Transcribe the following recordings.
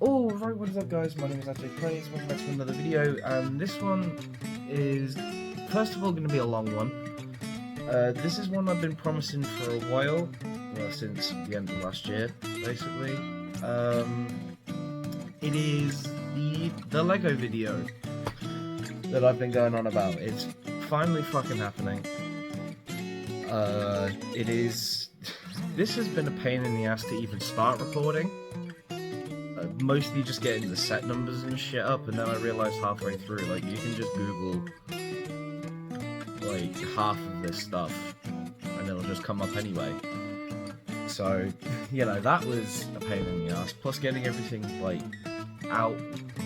Oh, right, what is up guys, my name is Ajay Plays, welcome back to another video, and this one is, first of all, going to be a long one. This is one I've been promising for a while, well, since the end of last year, basically. It is the Lego video that I've been going on about. It's finally fucking happening. This has been a pain in the ass to even start recording. Mostly just getting the set numbers and shit up, and then I realized halfway through, like, you can just Google, like, half of this stuff, and it'll just come up anyway. So, you know, that was a pain in the ass, plus getting everything, like, out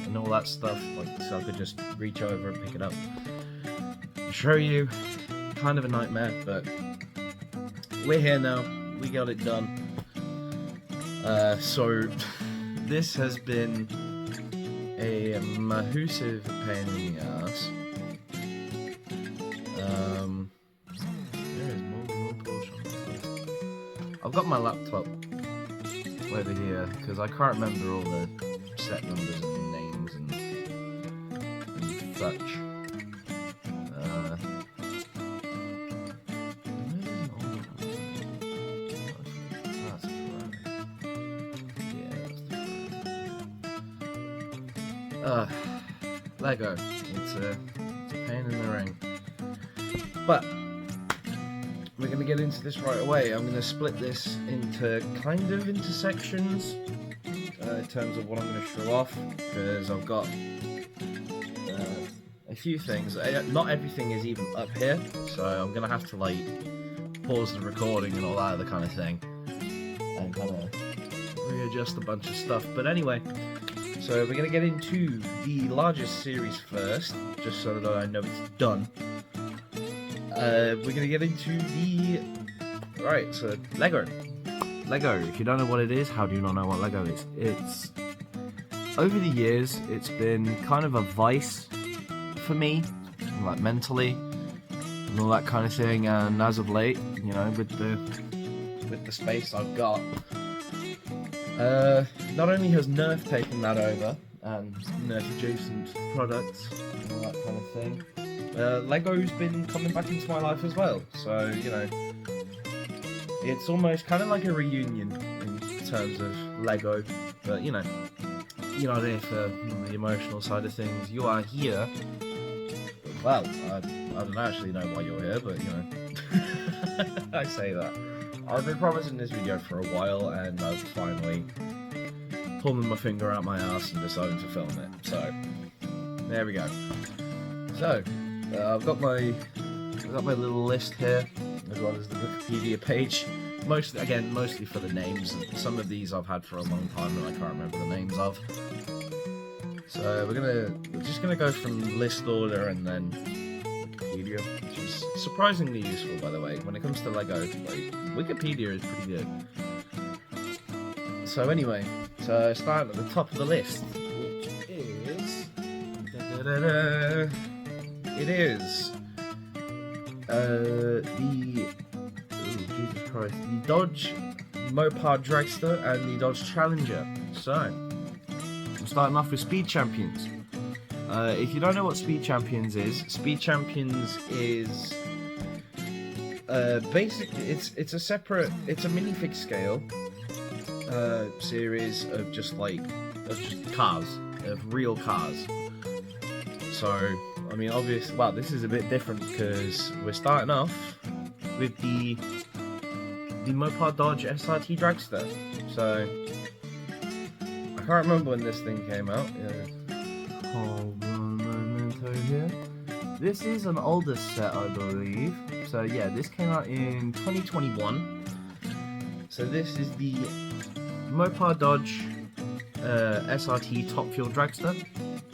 and all that stuff, like, so I could just reach over and pick it up and show you. Kind of a nightmare, but we're here now, we got it done. So this has been a massive pain in the ass. There is more portion. I've got my laptop over here because I can't remember all the set numbers and names and such. Lego. It's a pain in the ring. But we're going to get into this right away. I'm going to split this into sections in terms of what I'm going to show off, because I've got a few things. Not everything is even up here, so I'm going to have to like pause the recording and all that other kind of thing and kind of readjust a bunch of stuff. But anyway, so we're going to get into the largest series first, just so that I know it's done. We're going to get into Right, so Lego. Lego, if you don't know what it is, how do you not know what Lego is? It's... Over the years, it's been kind of a vice for me, like mentally, and all that kind of thing, and as of late, you know, with the space I've got, not only has Nerf taken that over, and Nerf adjacent products, and all that kind of thing, Lego's been coming back into my life as well, so, you know, it's almost kind of like a reunion in terms of Lego, but, you know, you're not here for the emotional side of things, you are here, well, I don't actually know why you're here, but, you know, I say that. I've been promising this video for a while, and I've finally pulling my finger out my ass and deciding to film it. So there we go. So I've got my little list here, as well as the Wikipedia page. Mostly for the names. Some of these I've had for a long time and I can't remember the names of. So we're just gonna go from list order and then Wikipedia, which is surprisingly useful, by the way. When it comes to Lego, like, Wikipedia is pretty good. So anyway, so starting at the top of the list, which is it is the Dodge Mopar Dragster and the Dodge Challenger. So I'm starting off with Speed Champions. If you don't know what Speed Champions is basically it's a minifig scale series of just cars, of real cars. So, I mean, obviously, well, this is a bit different because we're starting off with the Mopar Dodge SRT Dragster. So, I can't remember when this thing came out. Hold on a moment here. This is an older set, I believe. So, yeah, this came out in 2021. So, this is the Mopar Dodge SRT Top Fuel Dragster.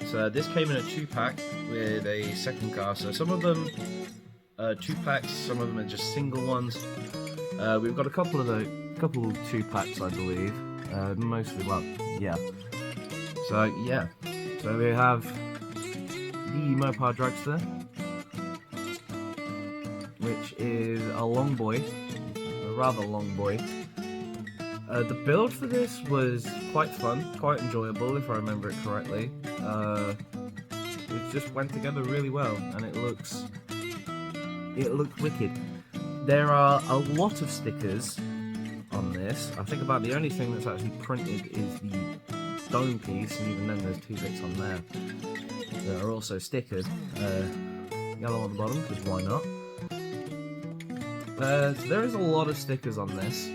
So this came in a 2-pack with a second car. So some of them 2-packs, some of them are just single ones. We've got a couple 2-packs, I believe. Mostly, well, yeah. So yeah. So we have the Mopar Dragster, which is a long boy, a rather long boy. The build for this was quite fun, quite enjoyable if I remember it correctly. It just went together really well, and it looks wicked. There are a lot of stickers on this. I think about the only thing that's actually printed is the dome piece, and even then there's 2 bits on there that are also stickered. Yellow on the bottom, because why not? So there is a lot of stickers on this,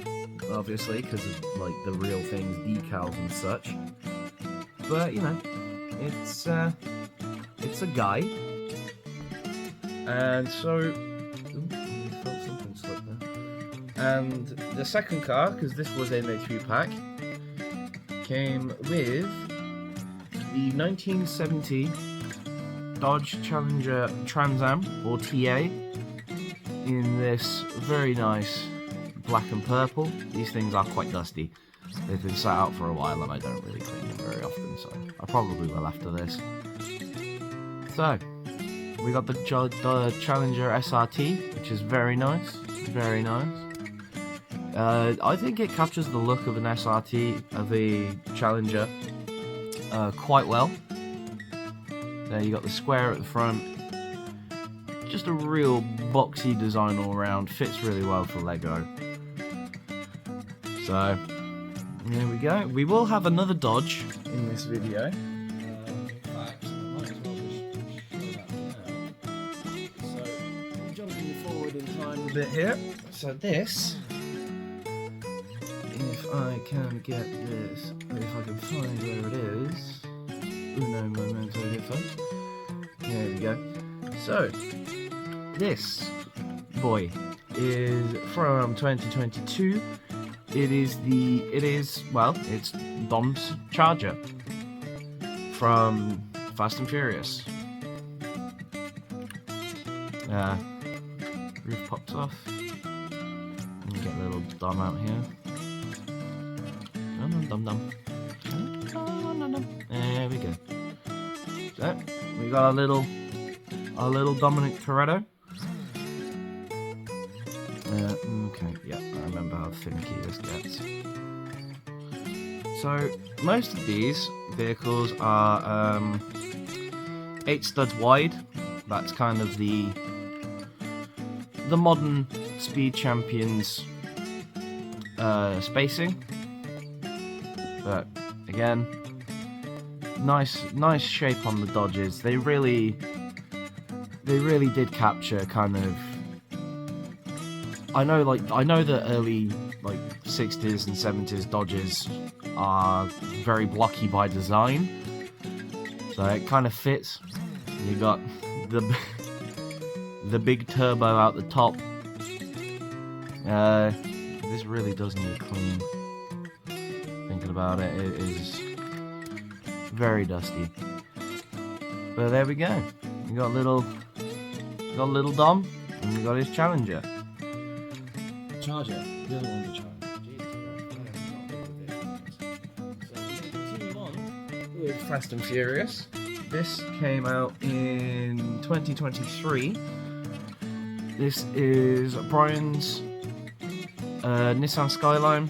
obviously, because of like the real things, decals and such. But you know, it's a guide, and so. Ooh, I felt something slip there. And the second car, because this was in a 2-pack, came with the 1970 Dodge Challenger Trans Am, or TA, in this very nice black and purple. These things are quite dusty. They've been sat out for a while and I don't really clean them very often, so I probably will after this. So, we got the Challenger SRT, which is very nice, very nice. I think it captures the look of an SRT, of a Challenger, quite well. There you got the square at the front. Just a real boxy design all around, fits really well for Lego. So, there we go. We will have another Dodge in this video. In fact, I might as well just show that now. So, jumping forward in time a bit here. So this, if I can get this, if I can find where it is. Uno momento different. There we go. So, this boy is from 2022. It's Dom's Charger from Fast and Furious. Roof pops off. And get a little Dom out here. Dum. There we go. So we got our little Dominic Toretto. Okay, yeah, I remember how finicky this gets. So most of these vehicles are 8 studs wide. That's kind of the modern Speed Champions spacing. But again, nice shape on the Dodges. They really did capture kind of. I know that early 60s and 70s Dodges are very blocky by design, so it kind of fits. You got the big turbo out the top. This really does need a clean. Thinking about it, it is very dusty. But there we go. You got little Dom, and we got his Challenger. Charger. The other one's a Charger. Jesus Christ. So we're going to continue on With Fast and Furious. This came out in 2023. This is Brian's Nissan Skyline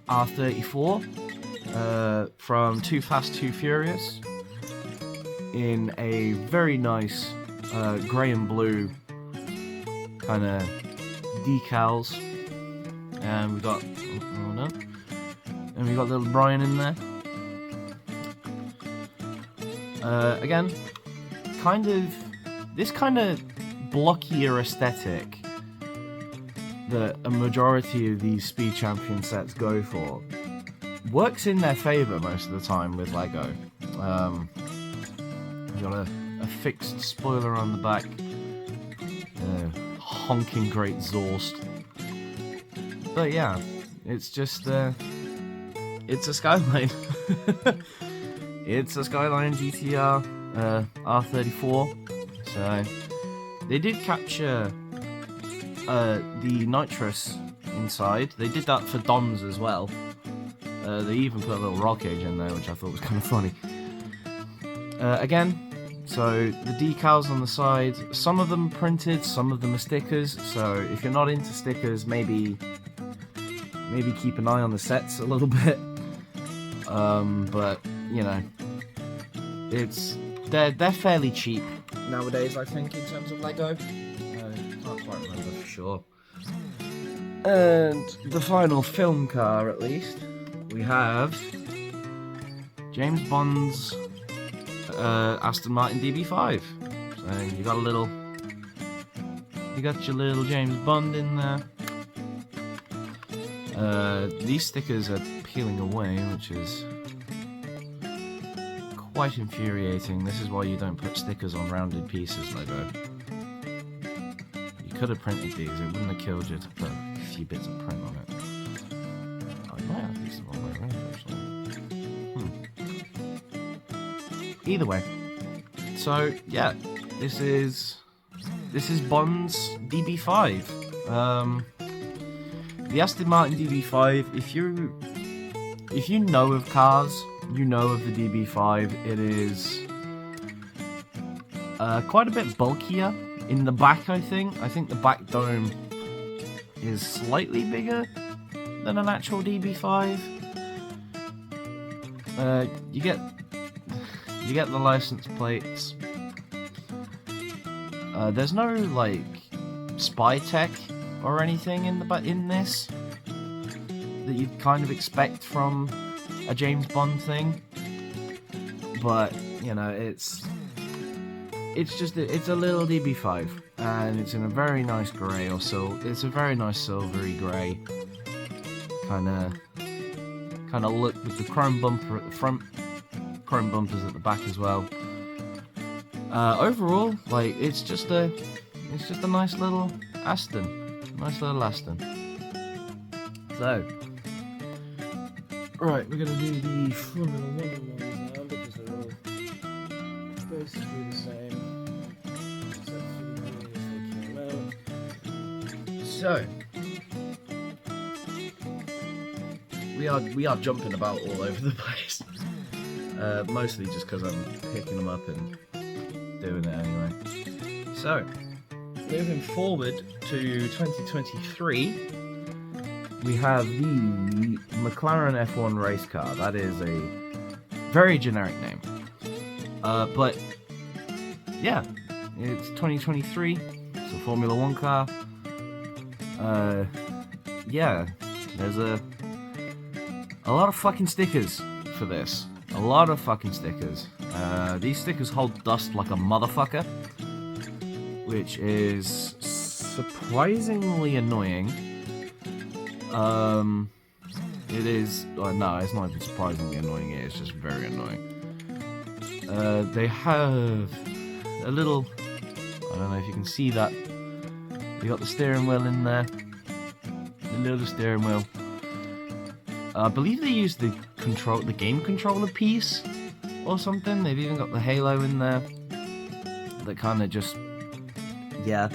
R34 from Too Fast, Too Furious in a very nice grey and blue kind of decals, and we got little Brian in there. Again, this kind of blockier aesthetic that a majority of these Speed Champion sets go for works in their favour most of the time with Lego. We've got a fixed spoiler on the back, honking great exhaust. But yeah, it's just it's a Skyline. It's a Skyline GTR R34. So they did capture the nitrous inside. They did that for Doms as well. They even put a little roll cage in there, which I thought was kind of funny. Again, so the decals on the side, some of them printed, some of them are stickers. So if you're not into stickers, maybe maybe keep an eye on the sets a little bit. But you know, they're fairly cheap nowadays, I think, in terms of Lego. I can't quite remember for sure. And the final film car, at least, we have James Bond's Aston Martin DB5. So you got your little James Bond in there. These stickers are peeling away, which is quite infuriating. This is why you don't put stickers on rounded pieces, Lego. You could have printed these, it wouldn't have killed you to put a few bits of print on it. I might have these the wrong way around, actually. Either way. So, yeah, this is Bond's DB5. The Aston Martin DB5, if you know of cars, you know of the DB5. It is quite a bit bulkier in the back, I think. I think the back dome is slightly bigger than an actual DB5. You get the license plates. There's no like spy tech or anything in this that you'd kind of expect from a James Bond thing, but you know, it's a little DB5, and it's in a very nice grey, or so it's a very nice silvery grey kind of look, with the chrome bumper at the front, chrome bumpers at the back as well. Overall, like, it's just a nice little Aston. So, right, we're gonna do the Formula 1 ones now, because they're all basically the same, except for the years they came out. So, we are jumping about all over the place, mostly just because I'm picking them up and doing it anyway. So, moving forward to 2023, we have the McLaren F1 race car. That is a very generic name. But, yeah, it's 2023, it's a Formula 1 car. Yeah, there's a lot of fucking stickers for this. A lot of fucking stickers. These stickers hold dust like a motherfucker, which is surprisingly annoying. It is. No, it's not even surprisingly annoying. It is just very annoying. They have a little. I don't know if you can see that. They got the steering wheel in there. The little steering wheel. I believe they used the game controller piece or something. They've even got the halo in there. That kind of just. Yeah.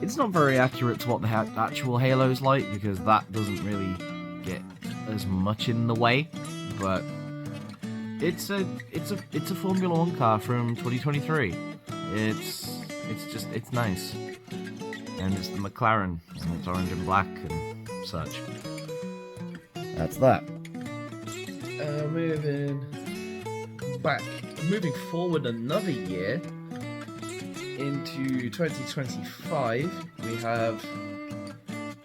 It's not very accurate to what the actual Halo's like, because that doesn't really get as much in the way, but it's a Formula 1 car from 2023. It's nice, and it's the McLaren, and it's orange and black and such. That's that. Moving forward another year. Into 2025, we have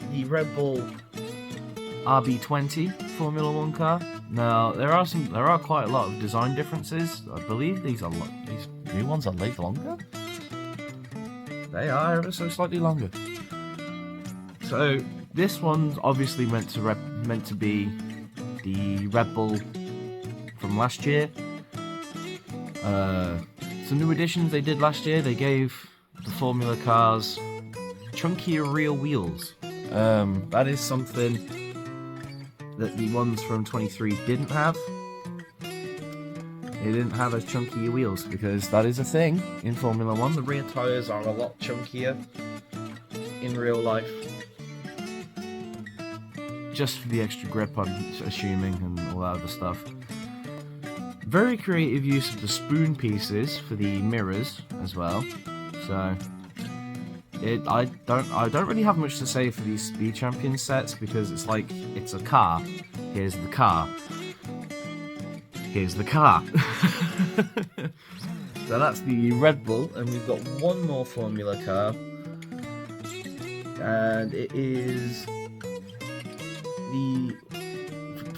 the Red Bull RB20 Formula 1 car. Now, there are quite a lot of design differences. I believe these new ones are longer. They are ever so slightly longer. So this one's obviously meant to be the Red Bull from last year. Some new additions they did last year, they gave the Formula cars chunkier rear wheels. That is something that the ones from 23 didn't have. They didn't have as chunky wheels, because that is a thing in Formula 1. The rear tyres are a lot chunkier in real life. Just for the extra grip, I'm assuming, and all that other stuff. Very creative use of the spoon pieces for the mirrors as well. So, I don't really have much to say for these Speed Champion sets because it's like it's a car. Here's the car. Here's the car. So that's the Red Bull, and we've got one more Formula car, and it is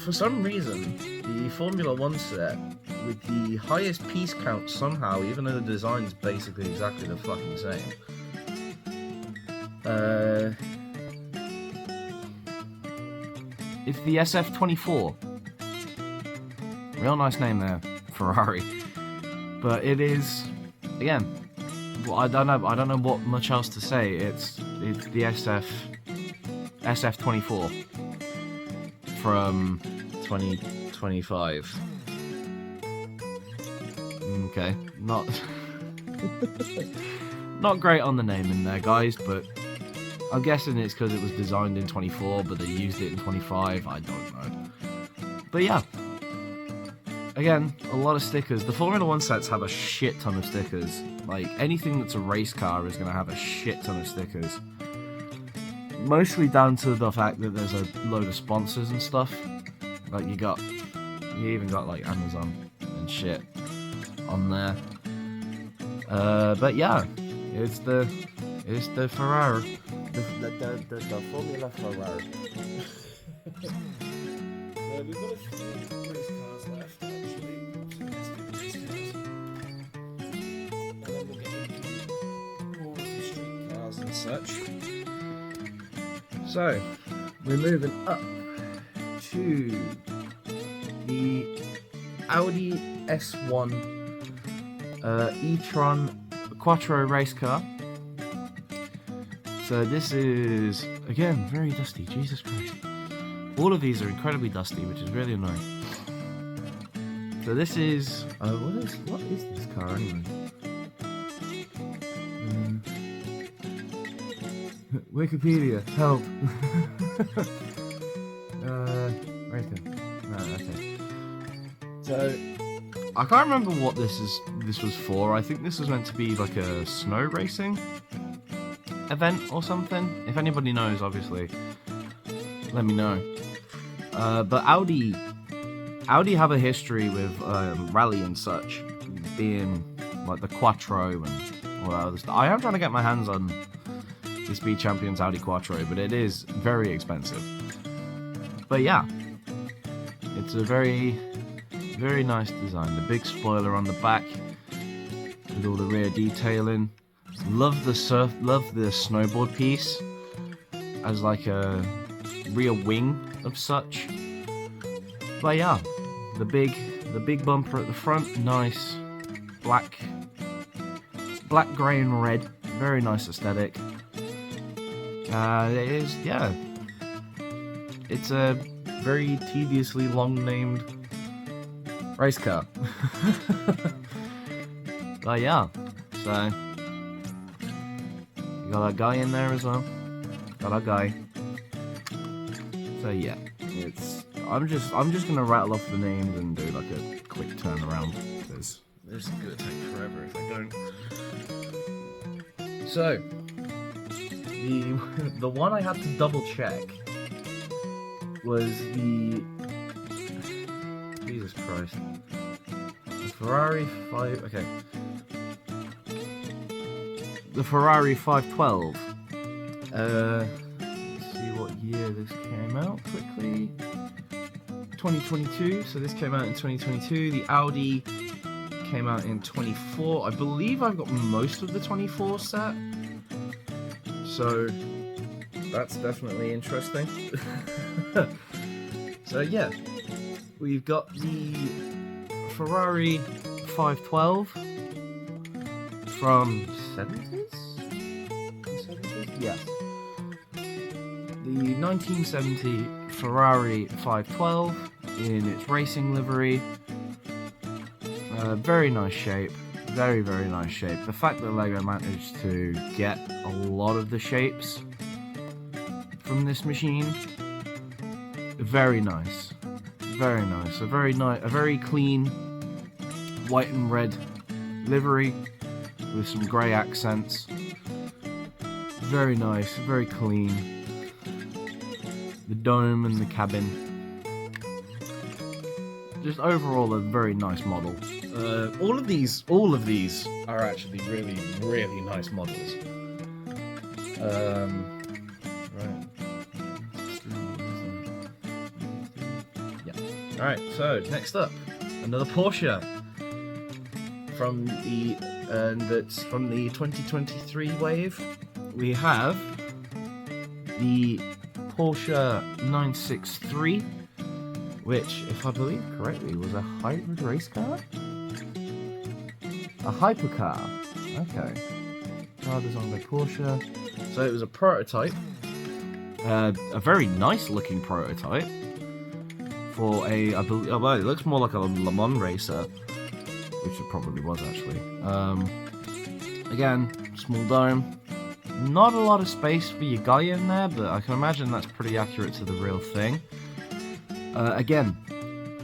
for some reason the Formula 1 set with the highest piece count somehow, even though the design's basically exactly the fucking same. It's the SF24. Real nice name there, Ferrari. But it is, again, well, I don't know what much else to say. It's the SF24 from 2025. Okay, not not great on the naming there, guys, but I'm guessing it's because it was designed in 24, but they used it in 25. I don't know. But yeah. Again, a lot of stickers. The Formula 1 sets have a shit ton of stickers. Like, anything that's a race car is going to have a shit ton of stickers. Mostly down to the fact that there's a load of sponsors and stuff. Like, you even got, like, Amazon and shit on there. But yeah, it's the Ferrari. The Formula Ferrari. We've got a few race cars left, actually. And then we'll get into more of the street cars and such. So, we're moving up to the Audi S1 e-tron Quattro race car. So this is, again, very dusty, Jesus Christ. All of these are incredibly dusty, which is really annoying. So this is... what is this car anyway? Wikipedia, help! Right there. Right, okay. So, I can't remember what this was for. I think this was meant to be like a snow racing event or something. If anybody knows, obviously, let me know. But Audi have a history with rally and such, being like the Quattro and all that other stuff. I am trying to get my hands on the Speed Champions Audi Quattro, but it is very expensive. But yeah, it's a very, very nice design. The big spoiler on the back with all the rear detailing. Love the snowboard piece as like a rear wing of such. But yeah, the big bumper at the front, nice black, grey and red, very nice aesthetic. It is, yeah, it's a very tediously long named race car. But yeah, so you got that guy in there as well. Got that guy. So yeah, I'm just gonna rattle off the names and do like a quick turnaround because this is gonna take forever if I don't. So the one I had to double check was the Jesus Christ, the Ferrari 5. Okay, the Ferrari 512. Let's see what year this came out quickly. 2022. So this came out in 2022. The Audi came out in 24. I believe I've got most of the 24 set. So that's definitely interesting. So yeah, we've got the Ferrari 512 from 70s? Yes. The 1970 Ferrari 512 in its racing livery. Very nice shape. Very, very nice shape. The fact that LEGO managed to get a lot of the shapes from this machine, very nice. Very nice. A very clean white and red livery with some grey accents. Very nice, very clean. The dome and the cabin. Just overall a very nice model. All of these are actually really, really nice models. Right. Yeah. Alright, so next up, another Porsche from that's from the 2023 wave. We have the Porsche 963, which, if I believe correctly, was a hybrid race car? A hypercar. Okay. Car designed by Porsche. So it was a prototype. A very nice looking prototype. For a, I believe, oh, well, it looks more like a Le Mans racer. Which it probably was, actually. Again, small dome. Not a lot of space for your guy in there, but I can imagine that's pretty accurate to the real thing. Again,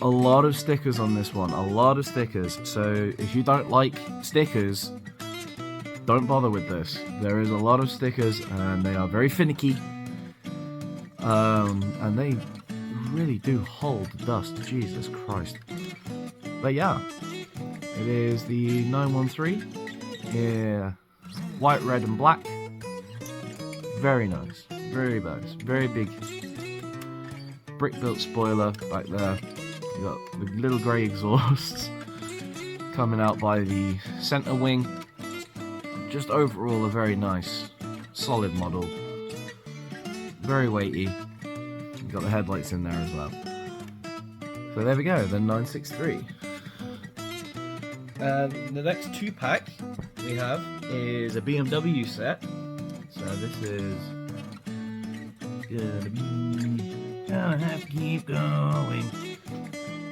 a lot of stickers on this one, a lot of stickers. So if you don't like stickers, don't bother with this. There is a lot of stickers, and they are very finicky. And they really do hold dust. Jesus Christ. But yeah, it is the 913. Yeah, white, red, and black. Very nice, very nice, very big. Brick-built spoiler back there. You got the little grey exhausts coming out by the centre wing. Just overall a very nice, solid model. Very weighty. You got the headlights in there as well. So there we go, the 963. The next 2-pack we have is a BMW set. So this is gonna be. Gonna have to keep going.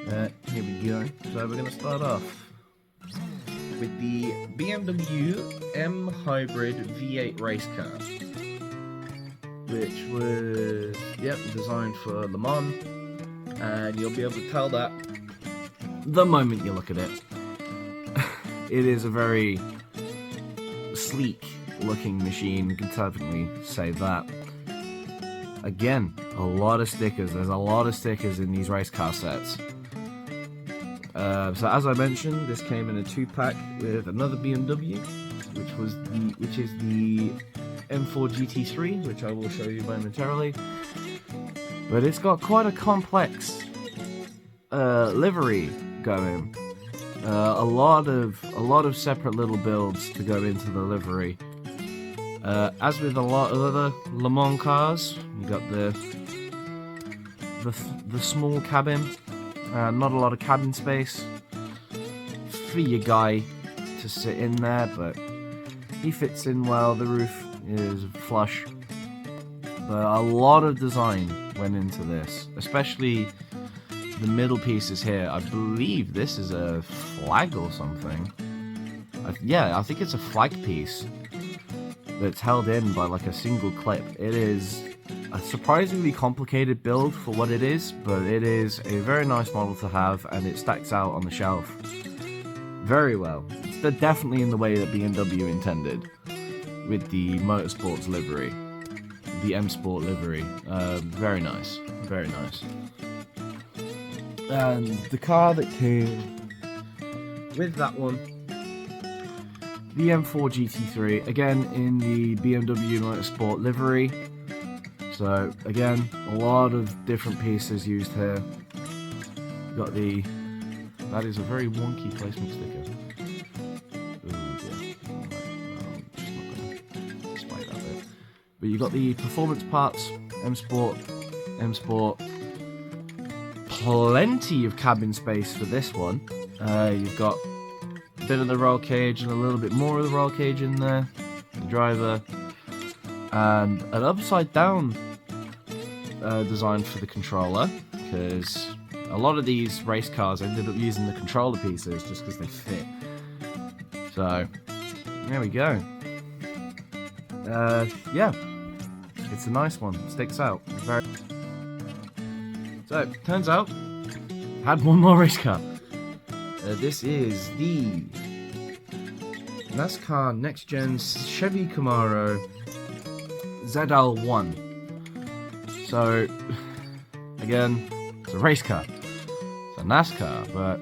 Here we go. So we're gonna start off with the BMW M Hybrid V8 race car, which was designed for Le Mans, and you'll be able to tell that the moment you look at it. It is a very sleek looking machine, you can definitely say that. Again, a lot of stickers. There's a lot of stickers in these race car sets. So as I mentioned, this came in a 2-pack with another BMW, which is the M4 GT3, which I will show you momentarily. But it's got quite a complex livery going. A lot of separate little builds to go into the livery. As with a lot of other Le Mans cars, you got the small cabin, not a lot of cabin space for your guy to sit in there, but he fits in well. The roof is flush, but a lot of design went into this, especially the middle pieces here. I believe this is a flag or something. Yeah, I think it's a flag piece that's held in by like a single clip. It is a surprisingly complicated build for what it is, but it is a very nice model to have, and it stacks out on the shelf very well. It's definitely in the way that BMW intended with the Motorsports livery, the M Sport livery. Very nice, very nice. And the car that came with that one, the M4 GT3, again in the BMW Motorsport livery. So again, a lot of different pieces used here. You've got that is a very wonky placement sticker. Oh dear. Alright, I'm just not going to display that bit. But you've got the performance parts, M Sport. Plenty of cabin space for this one. You've got a bit of the roll cage and a little bit more of the roll cage in there. The driver. And an upside down design for the controller, because a lot of these race cars ended up using the controller pieces just because they fit. So there we go. Yeah, it's a nice one. Sticks out. So turns out I had one more race car. This is the NASCAR Next Gen Chevy Camaro ZL1. So, again, it's a race car. It's a NASCAR, but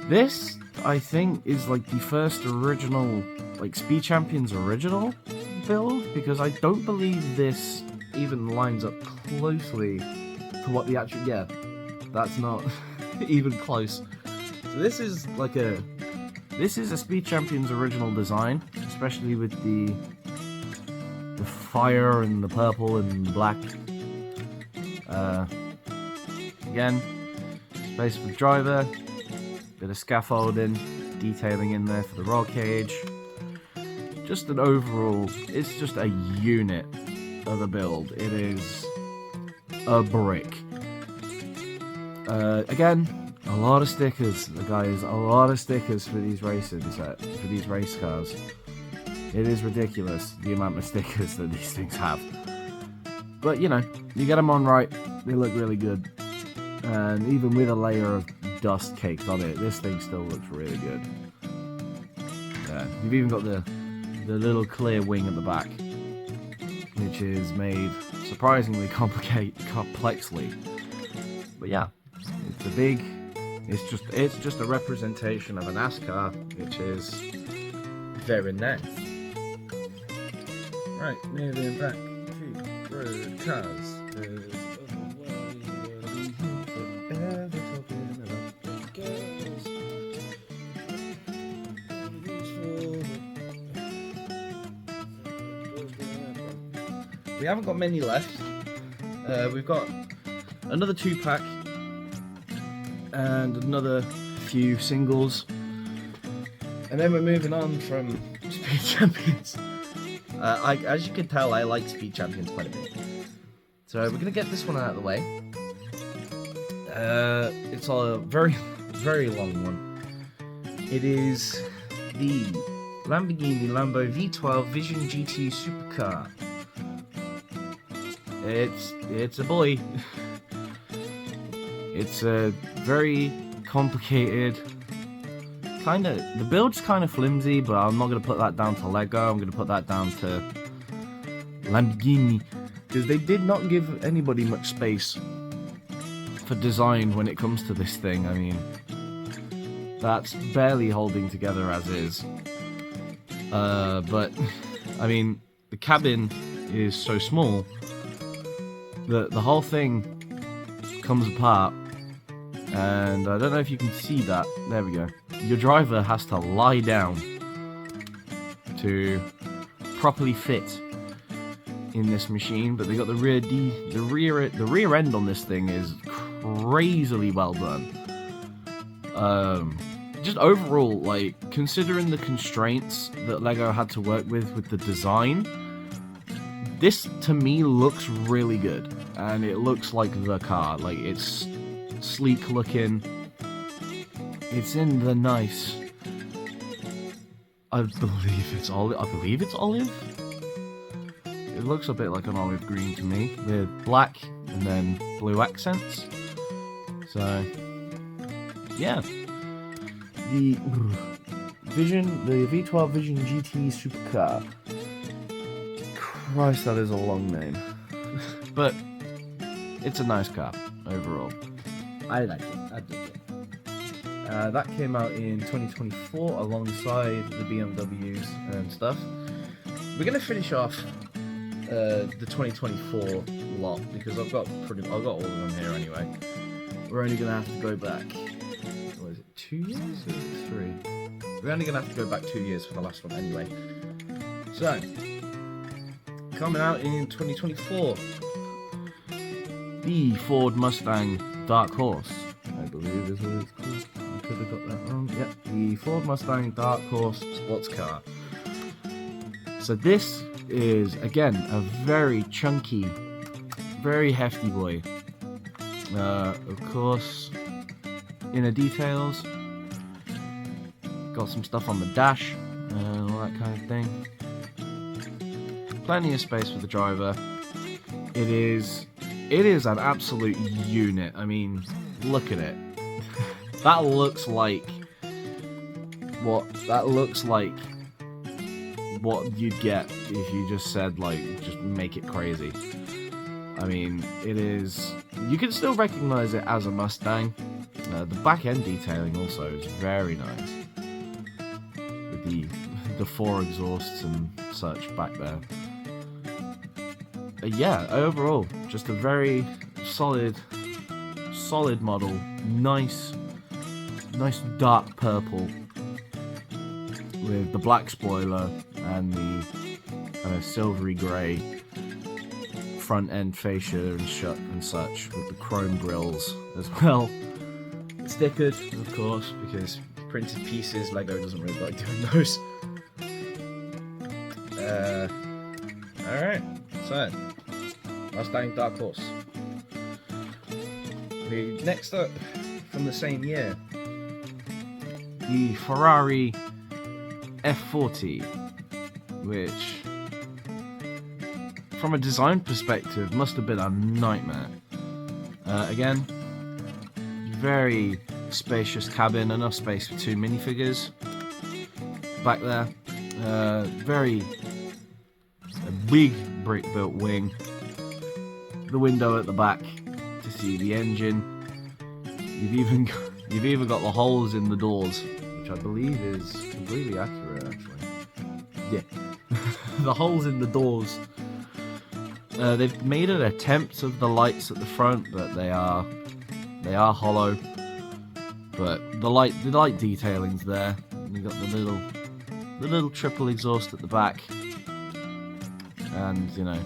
this, I think, is like the first original, like Speed Champions original build, because I don't believe this even lines up closely to what the actual, yeah, that's not even close. So this is like a Speed Champions original design, especially with the fire and the purple and the black. Again, space for the driver, bit of scaffolding, detailing in there for the roll cage. Just an overall, it's just a unit of a build. It is a brick. Again, a lot of stickers, guys. A lot of stickers for these racing sets, for these race cars. It is ridiculous the amount of stickers that these things have. But you know, you get them on right, they look really good. And even with a layer of dust caked on it, this thing still looks really good. Yeah, you've even got the little clear wing at the back, which is made surprisingly complexly. But yeah, it's just a representation of a NASCAR, which is very nice. Right, moving back to road cars. We haven't got many left. We've got another 2-pack and another few singles, and then we're moving on from Speed Champions. As you can tell, I like Speed Champions quite a bit, so we're gonna get this one out of the way. It's a very, very long one. It is the Lamborghini Lambo V12 Vision GT Supercar. It's a boy. It's a very complicated, the build's kind of flimsy, but I'm not going to put that down to Lego. I'm going to put that down to Lamborghini, because they did not give anybody much space for design when it comes to this thing. I mean, that's barely holding together as is. But I mean, the cabin is so small that the whole thing comes apart, and I don't know if you can see that. There we go. Your driver has to lie down to properly fit in this machine, but they got the rear end on this thing is crazily well done. Just overall, like, considering the constraints that Lego had to work with the design, this to me looks really good, and it looks like the car. Like, it's sleek looking. It's in the nice, I believe it's olive. It looks a bit like an olive green to me, with black and then blue accents. So yeah, the V12 Vision GT Supercar. Christ, that is a long name. But it's a nice car overall. I like it. I dig it. That came out in 2024 alongside the BMWs and stuff. We're gonna finish off the 2024 lot because I've got all of them here anyway. We're only gonna have to go back. What is it? 2 years or 3? We're only gonna have to go back 2 years for the last one anyway. So, coming out in 2024, the Ford Mustang Dark Horse, I believe is what it's called. I could have got that wrong. Yep, the Ford Mustang Dark Horse sports car. So this is, again, a very chunky, very hefty boy. Of course, inner details. Got some stuff on the dash and all that kind of thing. Plenty of space for the driver. It is an absolute unit. I mean, look at it. That looks like what you'd get if you just said, like, just make it crazy. I mean, it is... You can still recognize it as a Mustang. The back end detailing also is very nice. With the 4 exhausts and such back there. Yeah, overall, just a very solid model. Nice dark purple with the black spoiler and the kind of silvery grey front end fascia and such, with the chrome grills as well. Stickered, of course, because printed pieces, Lego doesn't really like doing those. Alright, so Mustang Dark Horse. Next up, from the same year, the Ferrari F40, which, from a design perspective, must have been a nightmare. Again, very spacious cabin, enough space for 2 minifigures back there. A big brick-built wing. The window at the back to see the engine. You've even got the holes in the doors, which I believe is completely accurate, actually. Yeah, the holes in the doors. They've made an attempt of the lights at the front, but they are hollow. But the light detailing's there. You got the little triple exhaust at the back, and you know,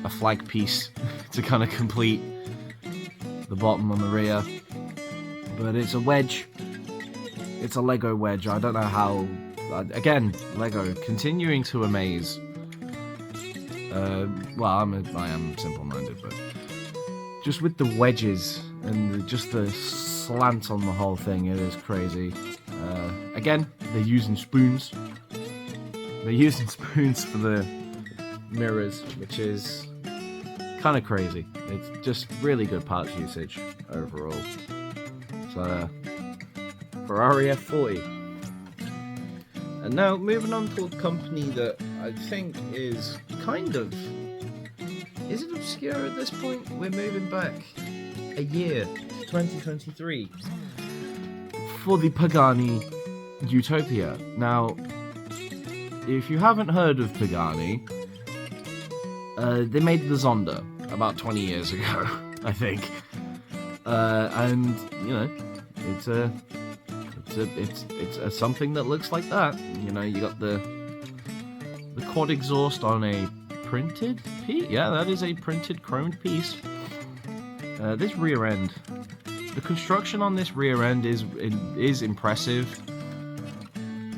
a flag piece to kind of complete the bottom on the rear. But it's a wedge. It's a Lego wedge. I don't know how. Again, Lego continuing to amaze. Well, I am simple-minded, but just with the wedges and just the slant on the whole thing, it is crazy. Again, they're using spoons. They're using spoons for the mirrors, which is kind of crazy. It's just really good parts usage overall. So, Ferrari F40. And now, moving on to a company that I think is kind of... Is it obscure at this point? We're moving back a year to 2023 for the Pagani Utopia. Now, if you haven't heard of Pagani, they made the Zonda about 20 years ago, I think. And, you know, it's a something that looks like that. You know, you got the quad exhaust on a printed piece. Yeah, that is a printed chromed piece. This rear end, the construction on this rear end is impressive,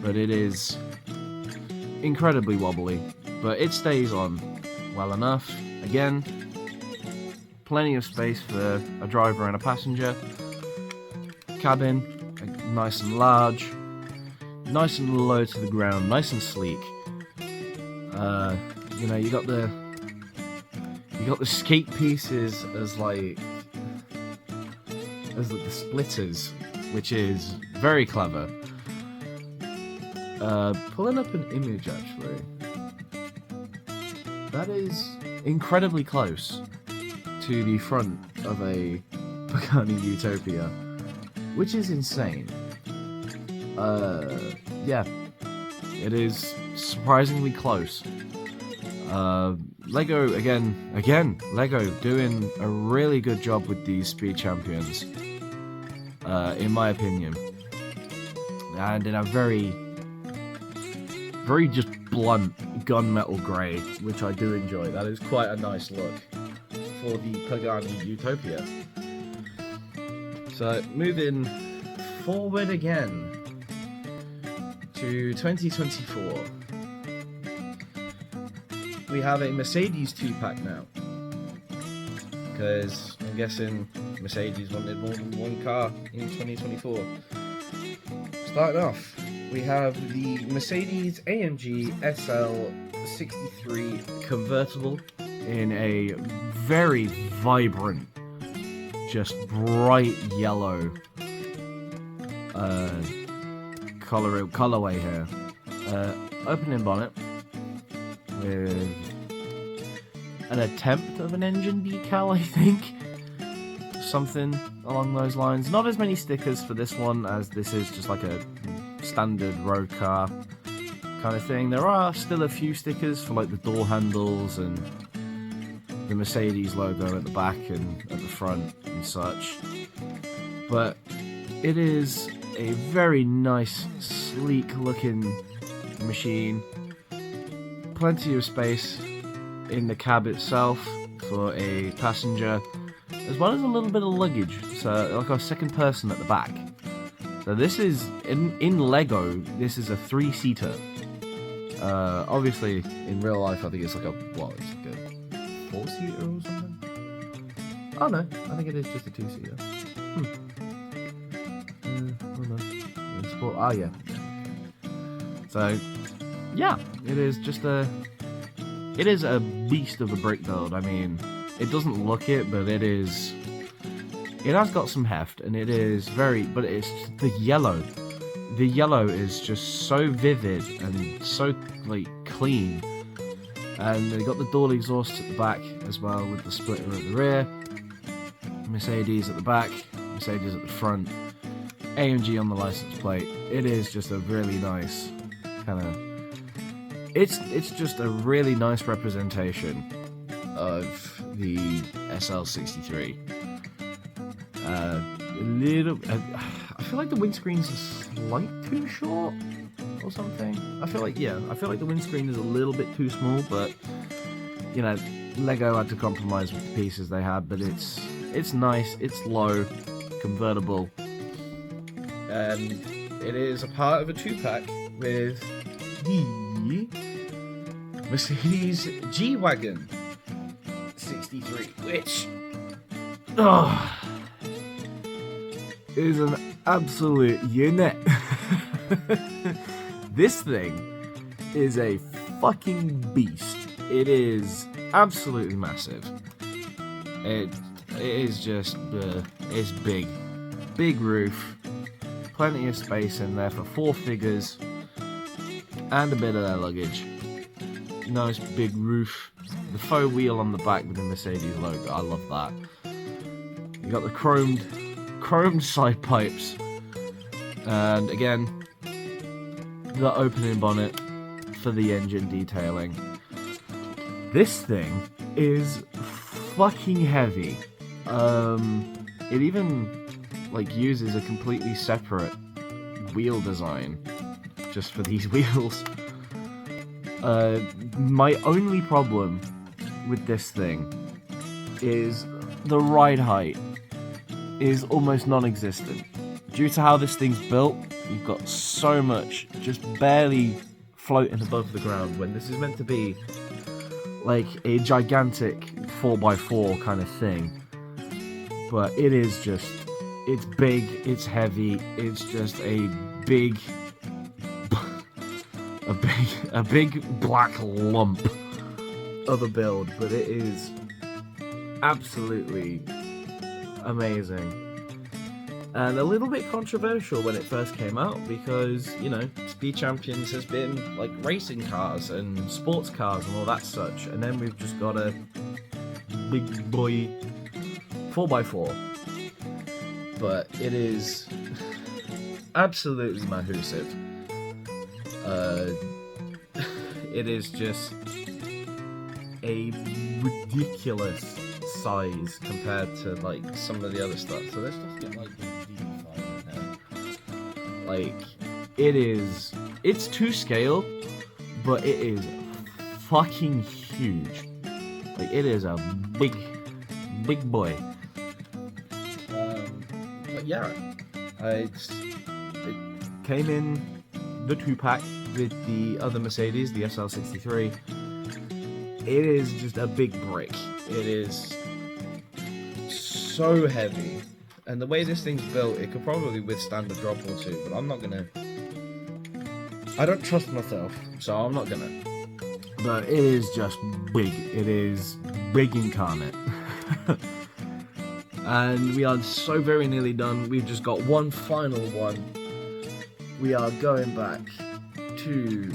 but it is incredibly wobbly. But it stays on well enough. Again, plenty of space for a driver and a passenger. Cabin, nice and large, nice and low to the ground, nice and sleek. You know, you got the skate pieces as the splitters, which is very clever. Pulling up an image, actually, that is incredibly close to the front of a Pagani Utopia, which is insane. Yeah, it is surprisingly close. Lego again, Lego doing a really good job with these Speed Champions, in my opinion, and in a very just blunt gunmetal grey, which I do enjoy. That is quite a nice look for the Pagani Utopia. So moving forward again to 2024. We have a Mercedes 2-pack now, because I'm guessing Mercedes wanted more than one car in 2024. Starting off, we have the Mercedes AMG SL63 convertible in a very vibrant, just bright yellow colorway here. Opening bonnet with an attempt of an engine decal, I think. Something along those lines. Not as many stickers for this one, as this is just like a standard road car kind of thing. There are still a few stickers for like the door handles and the Mercedes logo at the back and at the front and such. But it is a very nice, sleek looking machine. Plenty of space in the cab itself for a passenger, as well as a little bit of luggage, so like a second person at the back. So this is, in Lego, this is a 3-seater. Obviously, in real life, I think it's like a, what, it's like a 4-seater or something? Oh no, I think it is just a 2-seater. Oh no. Oh yeah. So, yeah, it is just it is a beast of a brick build. I mean, it doesn't look it, but it has got some heft, and it is very, but it's the yellow. The yellow is just so vivid and so, like, clean. And they got the dual exhausts at the back as well, with the splitter at the rear. Mercedes at the back, Mercedes at the front. AMG on the license plate. It is just a really nice kind of... It's just a really nice representation of the SL63. I feel like the windscreen's a slight too short or something. I feel like the windscreen is a little bit too small, but you know, Lego had to compromise with the pieces they had. But it's nice, it's low, convertible, and it is a part of a 2-pack with the Mercedes G-Wagon 63, which is an absolute unit. This thing is a fucking beast. It is absolutely massive. It is just it's big roof, plenty of space in there for 4 figures and a bit of their luggage. Nice big roof, the faux wheel on the back with the Mercedes logo. I love that. You got the chromed side pipes, and again the opening bonnet for the engine detailing. This thing is fucking heavy. It even like uses a completely separate wheel design just for these wheels. My only problem with this thing is the ride height is almost non-existent. Due to how this thing's built, you've got so much just barely floating above the ground, when this is meant to be like a gigantic 4x4 kind of thing. But it is just, it's big, it's heavy, it's just a big black lump of a build, but it is absolutely amazing. And a little bit controversial when it first came out, because, you know, Speed Champions has been like racing cars and sports cars and all that such, and then we've just got a big boy 4x4. But it is absolutely mahoosive. It is just a ridiculous size compared to like some of the other stuff. So let's just get like the D5 in here. Like, it's to scale, but it is fucking huge. Like, it is a big boy. But yeah, it came in the 2-pack with the other Mercedes, the SL63. It is just a big brick. It is so heavy, and the way this thing's built, it could probably withstand a drop or two, but I don't trust myself, so I'm not gonna. But it is just big. It is big incarnate. And we are so very nearly done. We've just got one final one. We are going back to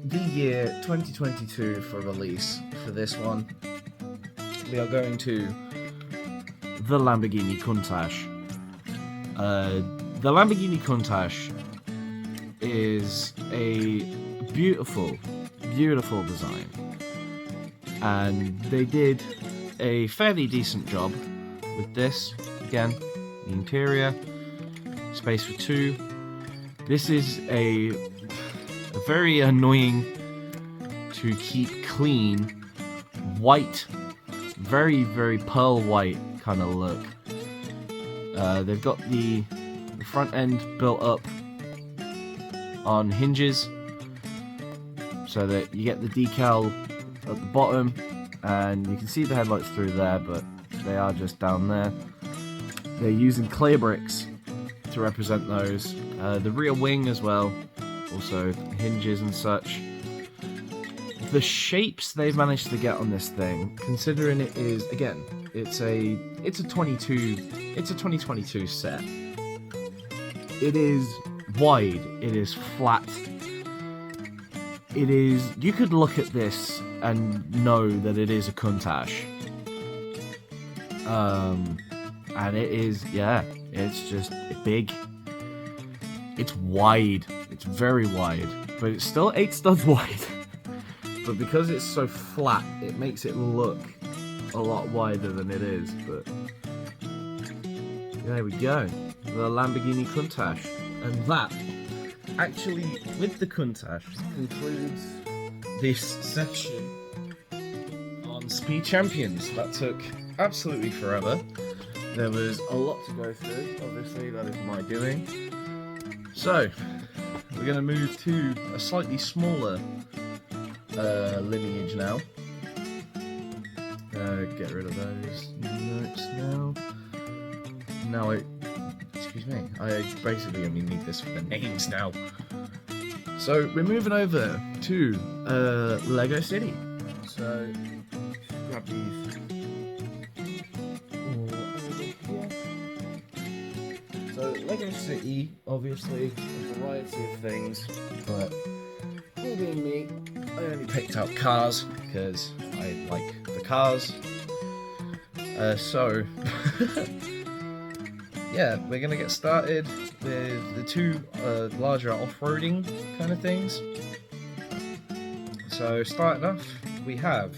the year 2022 for release for this one. We are going to the Lamborghini Countach. The Lamborghini Countach is a beautiful, beautiful design, and they did a fairly decent job with this. Again, the interior, space for two. This is a very annoying to keep clean, white, very, very pearl white kind of look. They've got the front end built up on hinges so that you get the decal at the bottom, and you can see the headlights through there, but they are just down there. They're using clear bricks to represent those. The rear wing as well, also hinges and such. The shapes they've managed to get on this thing, considering it is, again, it's a 2022 set. It is wide, it is flat. It is, you could look at this and know that it is a Countach. And it is, yeah, it's just big. It's wide, it's very wide, but it's still 8 studs wide. But because it's so flat, it makes it look a lot wider than it is. But there we go, the Lamborghini Countach. And that, actually, with the Countach, concludes this section on Speed Champions. That took absolutely forever. There was a lot to go through, obviously, that is my doing. So, we're going to move to a slightly smaller lineage now. Get rid of those notes now. Now excuse me, I basically only need this for the names now. So, we're moving over to Lego City. So, grab these. So, Lego City, obviously, a variety of things, but me being me, I only picked out cars because I like the cars. So, yeah, we're gonna get started with the two larger off-roading kind of things. So, starting off, we have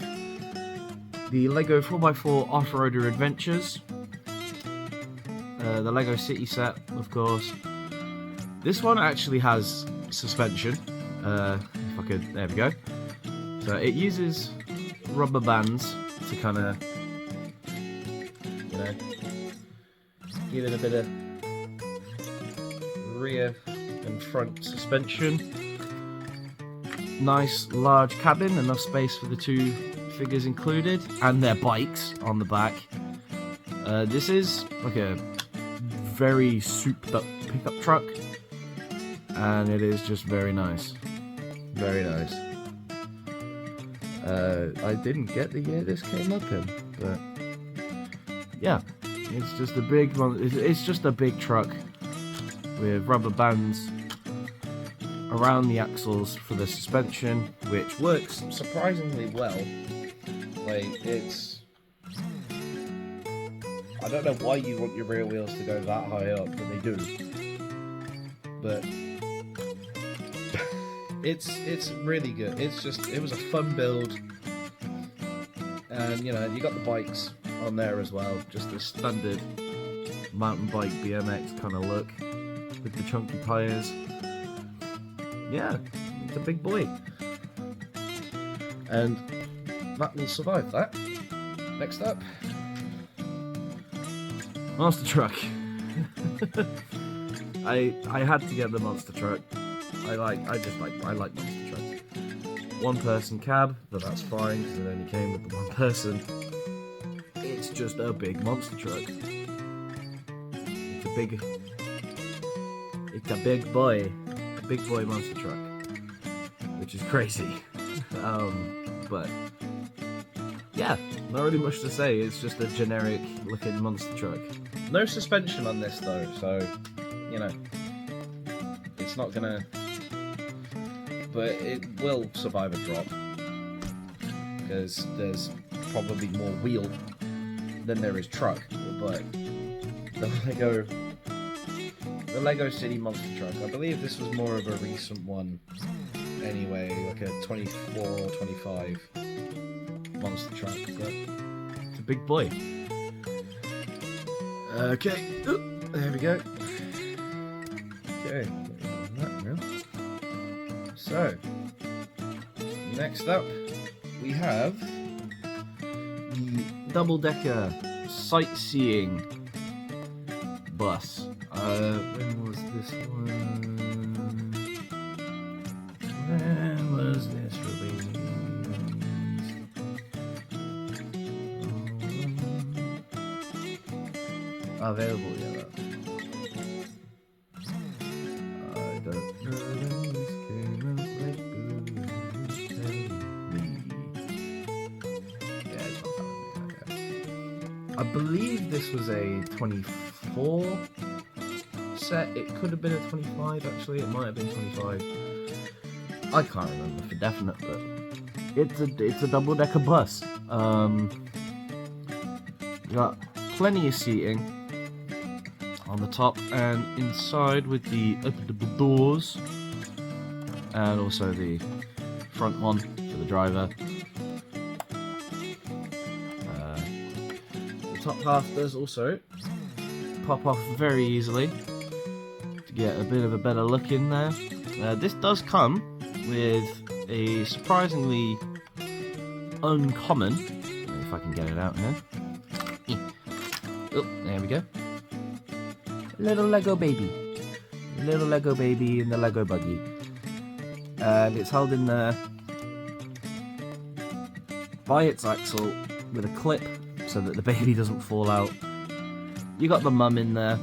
the Lego 4x4 Off-Roader Adventures. The Lego City set, of course. This one actually has suspension. If I could, there we go. So it uses rubber bands to kind of, you know, give it a bit of rear and front suspension. Nice large cabin, enough space for the two figures included, and their bikes on the back. This is like a very souped up pickup truck, and it is just very nice. Very nice. I didn't get the year this came up in, but yeah, it's just a big one. It's just a big truck with rubber bands around the axles for the suspension, which works surprisingly well. Like, it's, I don't know why you want your rear wheels to go that high up, but they do. But it's really good. It's just, it was a fun build, and you know, you got the bikes on there as well, just the standard mountain bike BMX kind of look with the chunky tires. Yeah, it's a big boy, and that will survive that. Next up, monster truck. I had to get the monster truck. I like monster trucks. One person cab, but that's fine because it only came with the one person. It's just a big monster truck. It's a big boy monster truck, which is crazy. But yeah, not really much to say. It's just a generic looking monster truck. No suspension on this though, so you know, it's not gonna but it will survive a drop because there's probably more wheel than there is truck. But the Lego City Monster Truck, I believe this was more of a recent one anyway, like a 24 or 25 monster truck, but It's a big boy. okay. Oop, there we go. Okay, that now. So, next up we have The double-decker sightseeing bus. When was this one? When was this released? Available, yeah. I don't know when this came out. Like, tell me. Yeah, it's not telling me. Okay. I believe this was a 24 set. It could have been a 25 actually. It might have been 25. I can't remember for definite, but it's a double decker bus. You got plenty of seating on the top and inside with the openable doors, and also the front one for the driver. The top half does also pop off very easily to get a bit of a better look in there. This does come with a surprisingly uncommon, if I can get it out here. Oh, there we go. Little Lego baby. Little Lego baby in the Lego buggy. And it's held in there by its axle with a clip so that the baby doesn't fall out. You got the mum in there.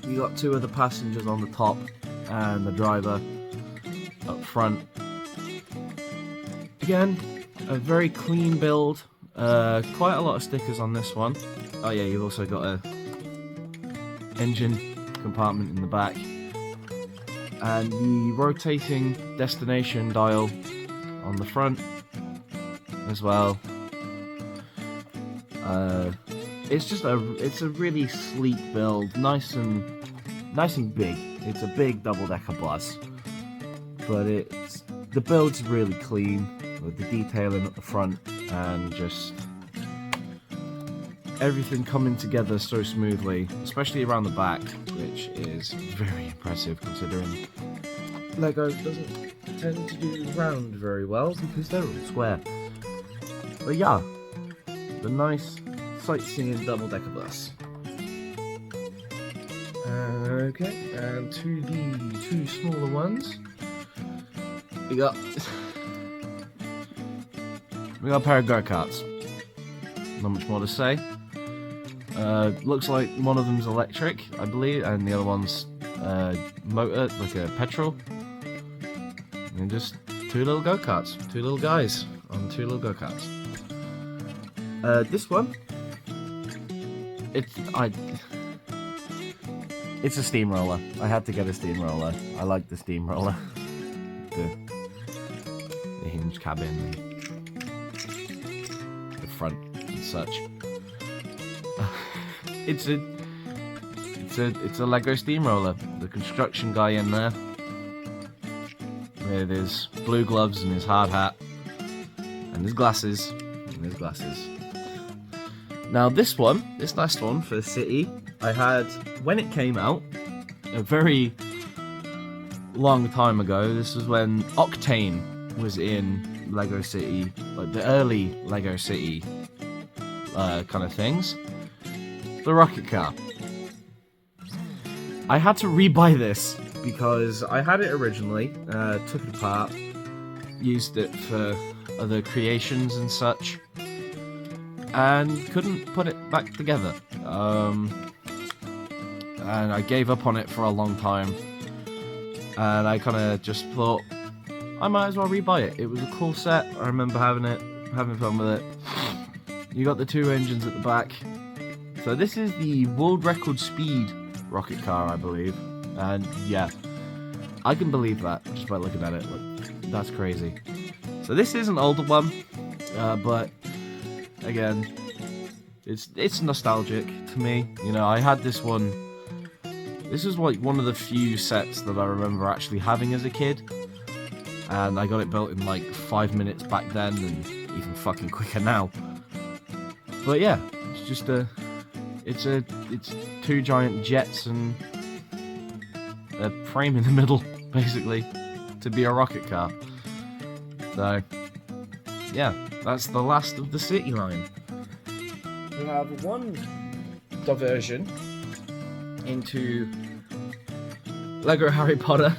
You got two other passengers on the top and the driver up front. Again, a very clean build. Quite a lot of stickers on this one. Oh yeah, you've also got a engine compartment in the back. And the rotating destination dial on the front as well. It's a really sleek build, nice and big. It's a big double-decker bus, but the build's really clean with the detailing at the front and just everything coming together so smoothly, especially around the back, which is very impressive considering Lego doesn't tend to do round very well because they're all square. But yeah, the nice sightseeing double-decker bus. Okay, and to the two smaller ones, we got a pair of go-karts. Not much more to say. Looks like one of them's electric, I believe, and the other one's motor, like a petrol. And just two little go-karts, two little guys on two little go-karts. This one, it's a steamroller. I had to get a steamroller. I like the steamroller. The hinge cabin and the front and such. It's a Lego steamroller. The construction guy in there with his blue gloves and his hard hat and his glasses. Now this last one for the city, I had when it came out a very long time ago. This was when Octane was in Lego City, like the early Lego City kind of things. The rocket car. I had to rebuy this because I had it originally, took it apart, used it for other creations and such, and couldn't put it back together. And I gave up on it for a long time, and I kind of just thought I might as well rebuy it. It was a cool set. I remember having fun with it. You got the two engines at the back. So this is the world record speed rocket car, I believe, and yeah, I can believe that just by looking at it. Look, that's crazy. So this is an older one, but again, it's nostalgic to me. You know, I had this one. This is like one of the few sets that I remember actually having as a kid, and I got it built in like 5 minutes back then, and even fucking quicker now. But yeah, it's just it's two giant jets and a frame in the middle, basically, to be a rocket car. So yeah, that's the last of the city line. We have one diversion into Lego Harry Potter.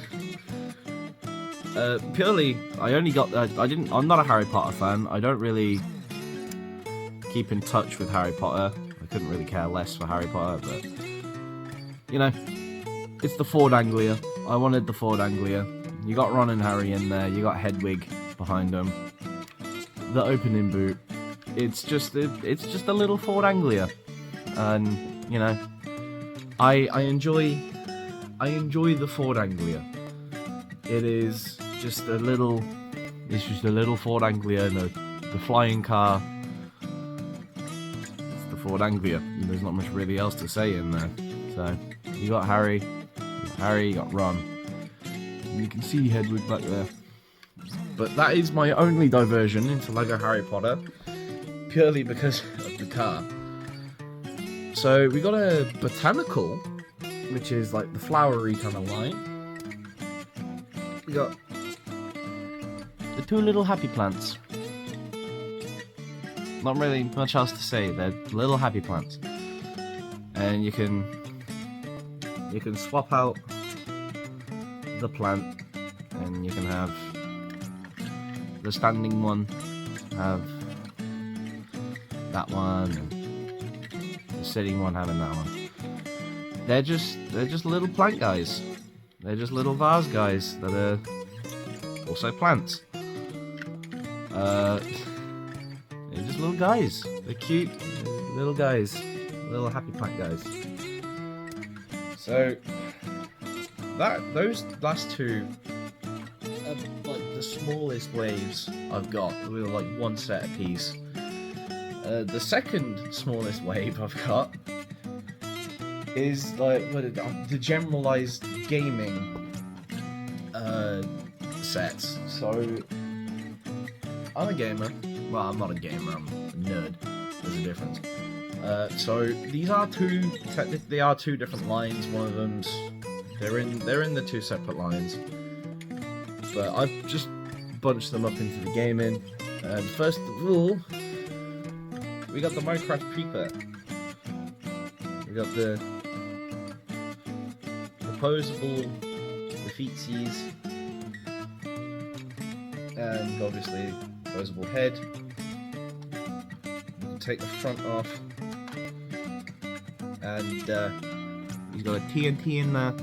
Purely, I only got I'm not a Harry Potter fan. I don't really keep in touch with Harry Potter. I couldn't really care less for Harry Potter, but you know, it's the Ford Anglia. I wanted the Ford Anglia. You got Ron and Harry in there. You got Hedwig behind them. The opening boot. It's just a little Ford Anglia, and you know, I enjoy the Ford Anglia. It is just a little Ford Anglia, and the flying car. It's the Ford Anglia. And there's not much really else to say in there. So you got Harry, you got Ron, and you can see Hedwig back there. But that is my only diversion into Lego Harry Potter, purely because of the car. So we got a botanical, which is like the flowery kind of line. We got the two little happy plants. Not really much else to say. They're little happy plants, and you can swap out the plant, and you can have the standing one, have that one, and the sitting one having that one. They're just little plant guys. They're just little vase guys that are also plants. They're just little guys. They're cute little guys, little happy plant guys. So those last two are like the smallest waves I've got. We're like one set a piece. The second smallest wave I've got is like the generalized gaming sets. So I'm a gamer. Well, I'm not a gamer. I'm a nerd. There's a difference. So these are technically two different lines. One of them's they're in the two separate lines, but I've just bunched them up into the gaming. And first of all, we got the Minecraft Creeper. We got the posable, the feetsies, and obviously posable head. You can take the front off, and he's got a TNT in there.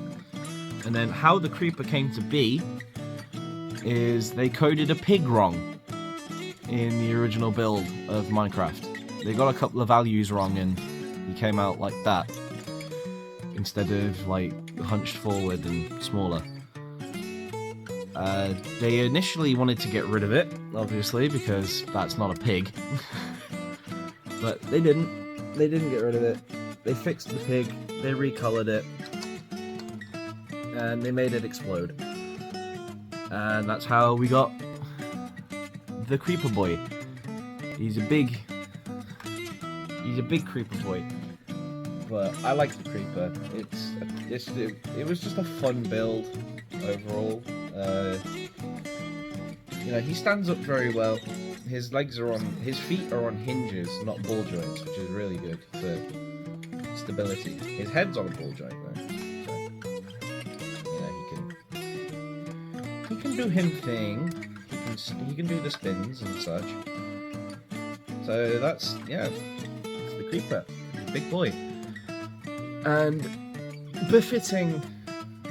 And then how the creeper came to be is they coded a pig wrong in the original build of Minecraft. They got a couple of values wrong, and he came out like that instead of like hunched forward and smaller. They initially wanted to get rid of it, obviously, because that's not a pig. But they didn't. They didn't get rid of it. They fixed the pig, they recolored it, and they made it explode. And that's how we got the Creeper Boy. He's a big Creeper Boy. But I like the Creeper. It was just a fun build overall. You know, he stands up very well. His feet are on hinges, not ball joints, which is really good for stability. His head's on a ball joint though, so you know he can do him thing. He can do the spins and such. So that's it's the Creeper. He's a big boy. And befitting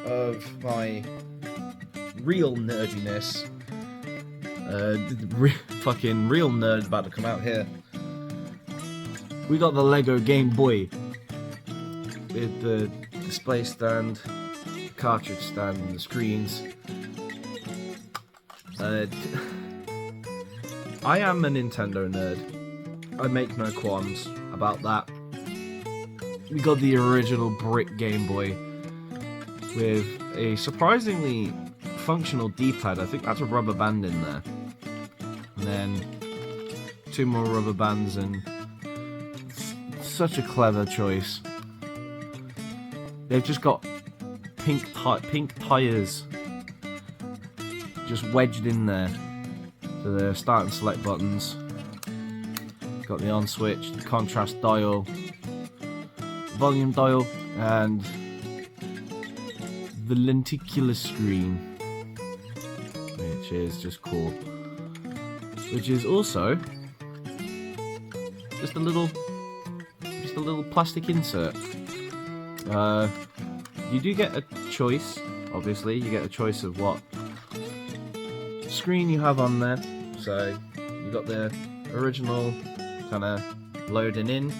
of my real nerdiness, fucking real nerd about to come out here. We got the Lego Game Boy with the display stand, cartridge stand and the screens. I am a Nintendo nerd. I make no qualms about that. We got the original brick Game Boy with a surprisingly functional D-pad. I think that's a rubber band in there. And then 2 more rubber bands, and such a clever choice. They've just got pink tires just wedged in there. So the start and select buttons. Got the on switch, the contrast dial, volume dial, and the lenticular screen, which is just cool. Which is also just a little plastic insert. You do get a choice. Obviously, you get a choice of what screen you have on there. So you got the original kind of loading in,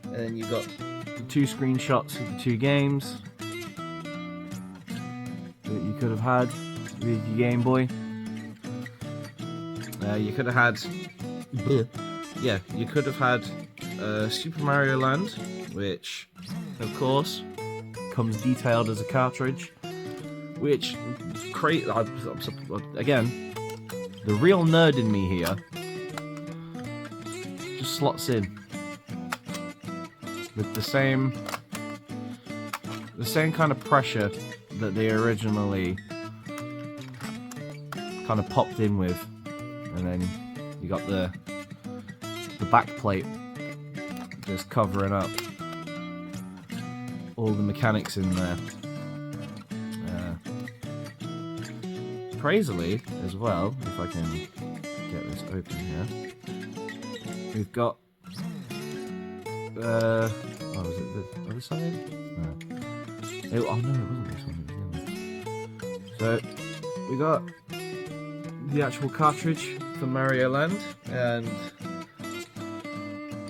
and then you got the 2 screenshots of the 2 games that you could have had with your Game Boy. You could have had, you could have had Super Mario Land, which, of course, comes detailed as a cartridge. Which, again, the real nerd in me here just slots in with the same kind of pressure that they originally kind of popped in with, and then you got the back plate just covering up all the mechanics in there. Crazily as well, if I can get this open here, we've got oh, was it the other side? No. Oh no, it wasn't this one, it was the other. So we got the actual cartridge for Mario Land and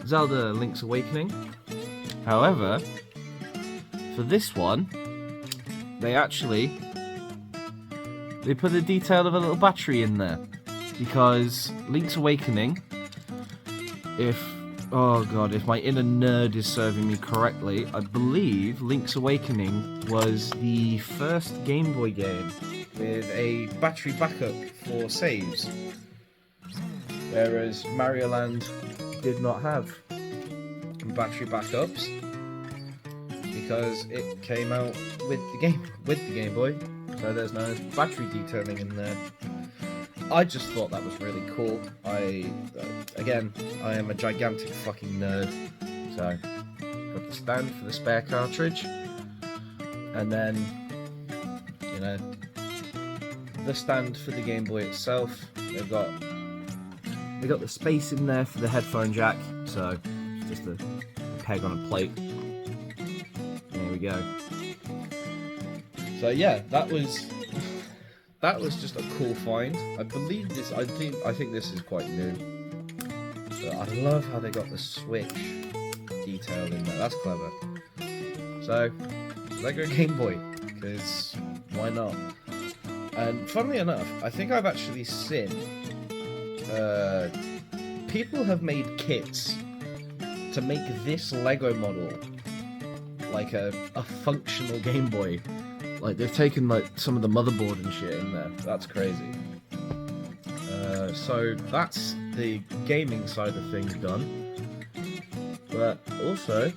Zelda Link's Awakening. However, for this one, they put the detail of a little battery in there, because Link's Awakening, if my inner nerd is serving me correctly, I believe Link's Awakening was the first Game Boy game with a battery backup for saves, whereas Mario Land did not have battery backups because it came out with the Game Boy. So there's no battery detailing in there. I just thought that was really cool. I am a gigantic fucking nerd. So, got the stand for the spare cartridge. And then, you know, the stand for the Game Boy itself. They've got the space in there for the headphone jack. So, it's just a peg on a plate. There we go. So yeah, that was just a cool find. I think this is quite new. But I love how they got the Switch detailed in there. That's clever. So Lego Game Boy, because why not? And funnily enough, I think I've actually seen people have made kits to make this Lego model like a functional Game Boy. Like, they've taken like some of the motherboard and shit in there. That's crazy. So that's the gaming side of things done. But also,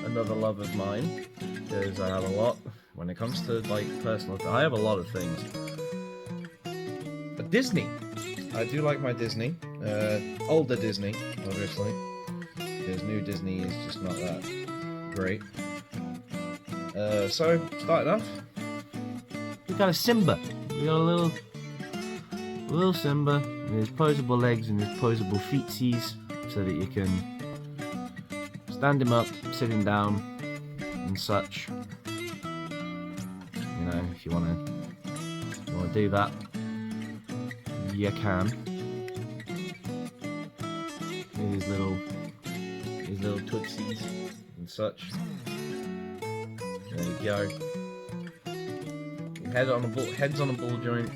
another love of mine, because I have a lot when it comes to like personal. I have a lot of things. But Disney. I do like my Disney. Older Disney, obviously. Because new Disney is just not that great. So, starting off, we got a Simba. We got a little Simba with his posable legs and his posable feetsies, so that you can stand him up, sit him down, and such. You know, if you wanna do that, you can. With his little tootsies and such. There we go. head's on a ball joint.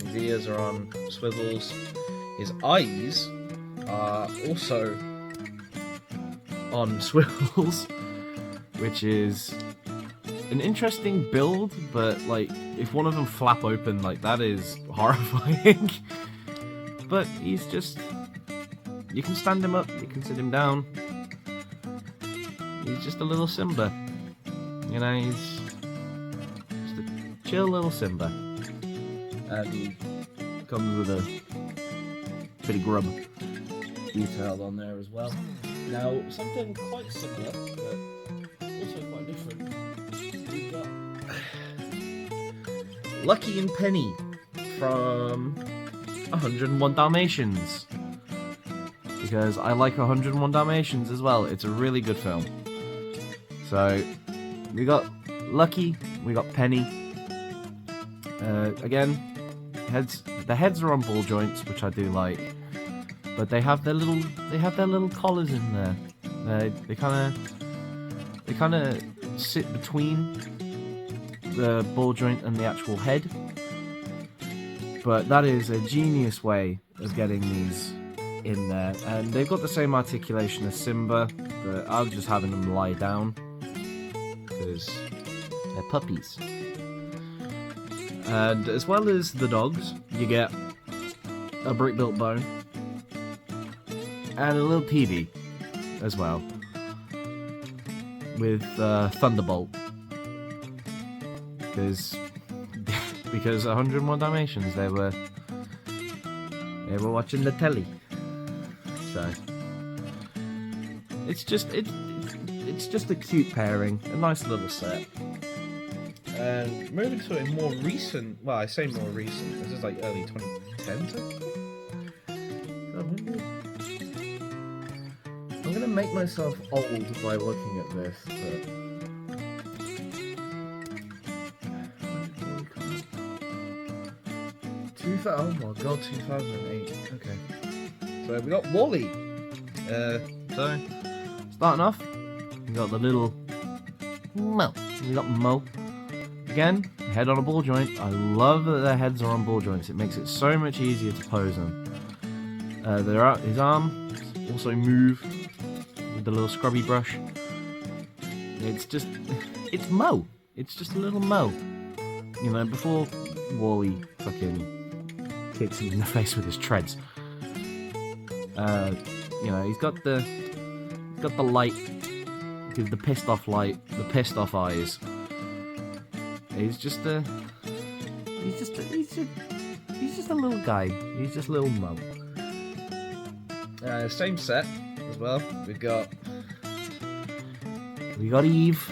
His ears are on swivels. His eyes are also on swivels, which is an interesting build, but like if one of them flap open, like that is horrifying. But he's just, you can stand him up, you can sit him down. He's just a little Simba, you know. He's just a chill little Simba, and he comes with a bit of grub detailed on there as well. Now, something quite similar, but also quite different. We've got Lucky and Penny from 101 Dalmatians. Because I like 101 Dalmatians as well. It's a really good film. So, we got Lucky, we got Penny. Again, the heads are on ball joints, which I do like. But they have their little collars in there. They kind of sit between the ball joint and the actual head. But that is a genius way of getting these in there, and they've got the same articulation as Simba, but I'm just having them lie down because they're puppies. And as well as the dogs, you get a brick-built bone and a little TV as well, with Thunderbolt, because 101 Dalmatians, they were watching the telly. So it's just a cute pairing, a nice little set. And moving to a more recent, well, I say more recent, this is like early 2010s. I'm gonna make myself old by looking at this, but oh my god, 2008. Okay. So we got Wally. So starting off, we got the little Mo. We got Mo. Again, head on a ball joint. I love that their heads are on ball joints. It makes it so much easier to pose them. His arms also move with the little scrubby brush. It's Mo. It's just a little Mo. You know, before Wally fucking kicks him in the face with his treads. You know, he's got the light, the pissed off light, the pissed off eyes. He's just a little guy. He's just a little Mo. Same set as well. We got Eve.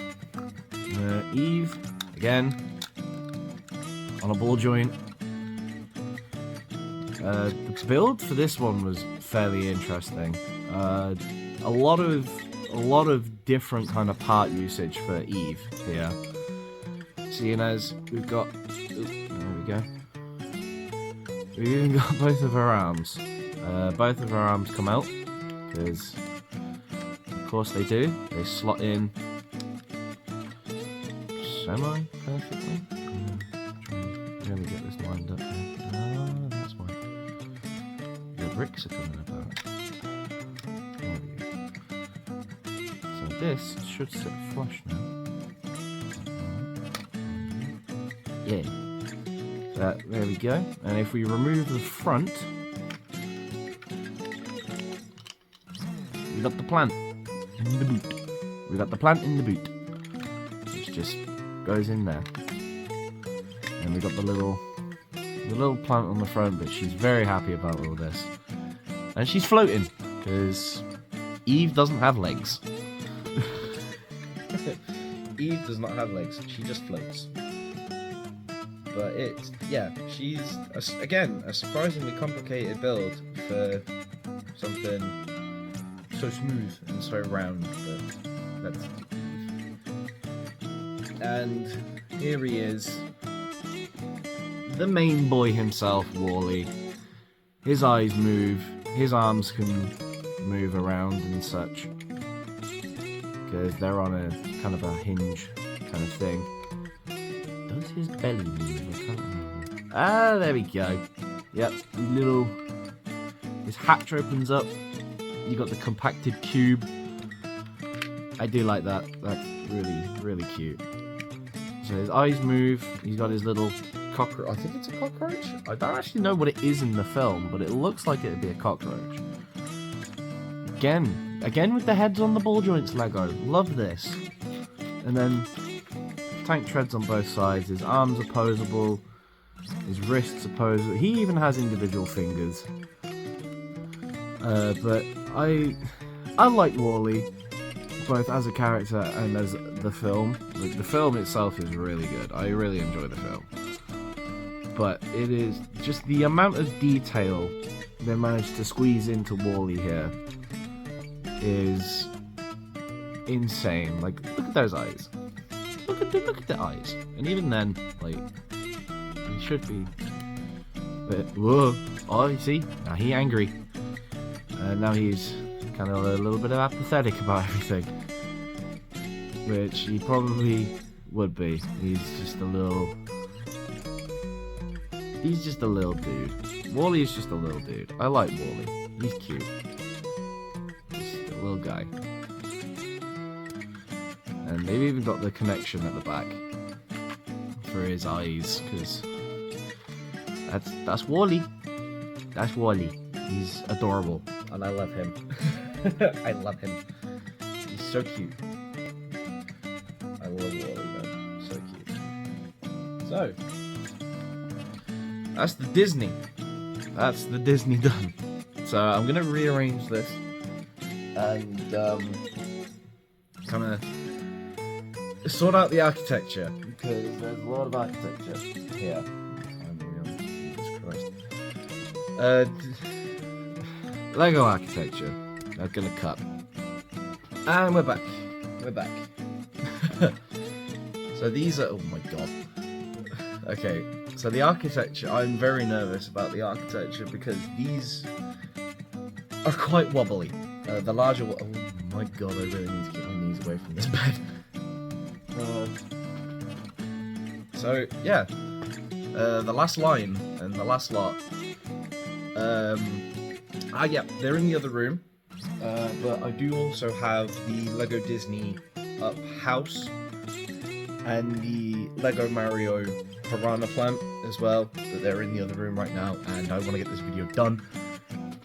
Eve again on a ball joint. The build for this one was fairly interesting. A lot of different kind of part usage for Eve here. Seeing as we've got, there we go. We've even got both of her arms. Both of her arms come out because, of course, they do. They slot in semi-perfectly. Let me get this lined up here. That's why. The bricks are coming apart. There we go. So this should sit flush now. Yeah. So there we go. And if we remove the front, we got the plant in the boot. We got the plant in the boot, which just goes in there. And we got the little plant on the front, but she's very happy about all this. And she's floating, because Eve doesn't have legs. Eve does not have legs, she just floats. But she's, again, a surprisingly complicated build for something so smooth and so round, but that's Eve. And here he is, the main boy himself, Wally. His eyes move, his arms can move around and such, because they're on a kind of a hinge kind of thing. Does his belly move? I can't remember. Ah, there we go. Yep, his hatch opens up. You got the compacted cube. I do like that. That's really, really cute. So his eyes move. He's got his little cockroach. I think it's a cockroach. I don't actually know what it is in the film, but it looks like it'd be a cockroach. Again with the heads on the ball joints Lego. Love this. And then tank treads on both sides. His arms are posable. His wrists are posable. He even has individual fingers. But I like Wall-E, both as a character and as the film. Like, the film itself is really good. I really enjoy the film. But it is just the amount of detail they managed to squeeze into Wall-E here is insane. Like, look at those eyes. Look at the eyes. And even then, like, he should be. But whoa! Oh, you see? Now he's angry. And now he's kind of a little bit apathetic about everything, which he probably would be. He's just a little dude. Wall-E is just a little dude. I like Wall-E. He's cute. Just a little guy. And they've even got the connection at the back for his eyes, because that's Wall-E. That's Wall-E. He's adorable, and I love him. I love him. He's so cute. I love Wall-E, man. So cute. So, that's the Disney. That's the Disney done. So I'm gonna rearrange this and kind of sort out the architecture, because there's a lot of architecture here. Jesus Christ. Lego architecture. I'm gonna cut. And we're back. We're back. So these are. Oh my god. Okay. So the architecture. I'm very nervous about the architecture because these are quite wobbly. The larger. Oh my god! I really need to get my knees away from this bed. So yeah. The last line and the last lot. Yeah, they're in the other room, but I do also have the Lego Disney Up house and the Lego Mario Piranha plant as well, but they're in the other room right now, and I want to get this video done,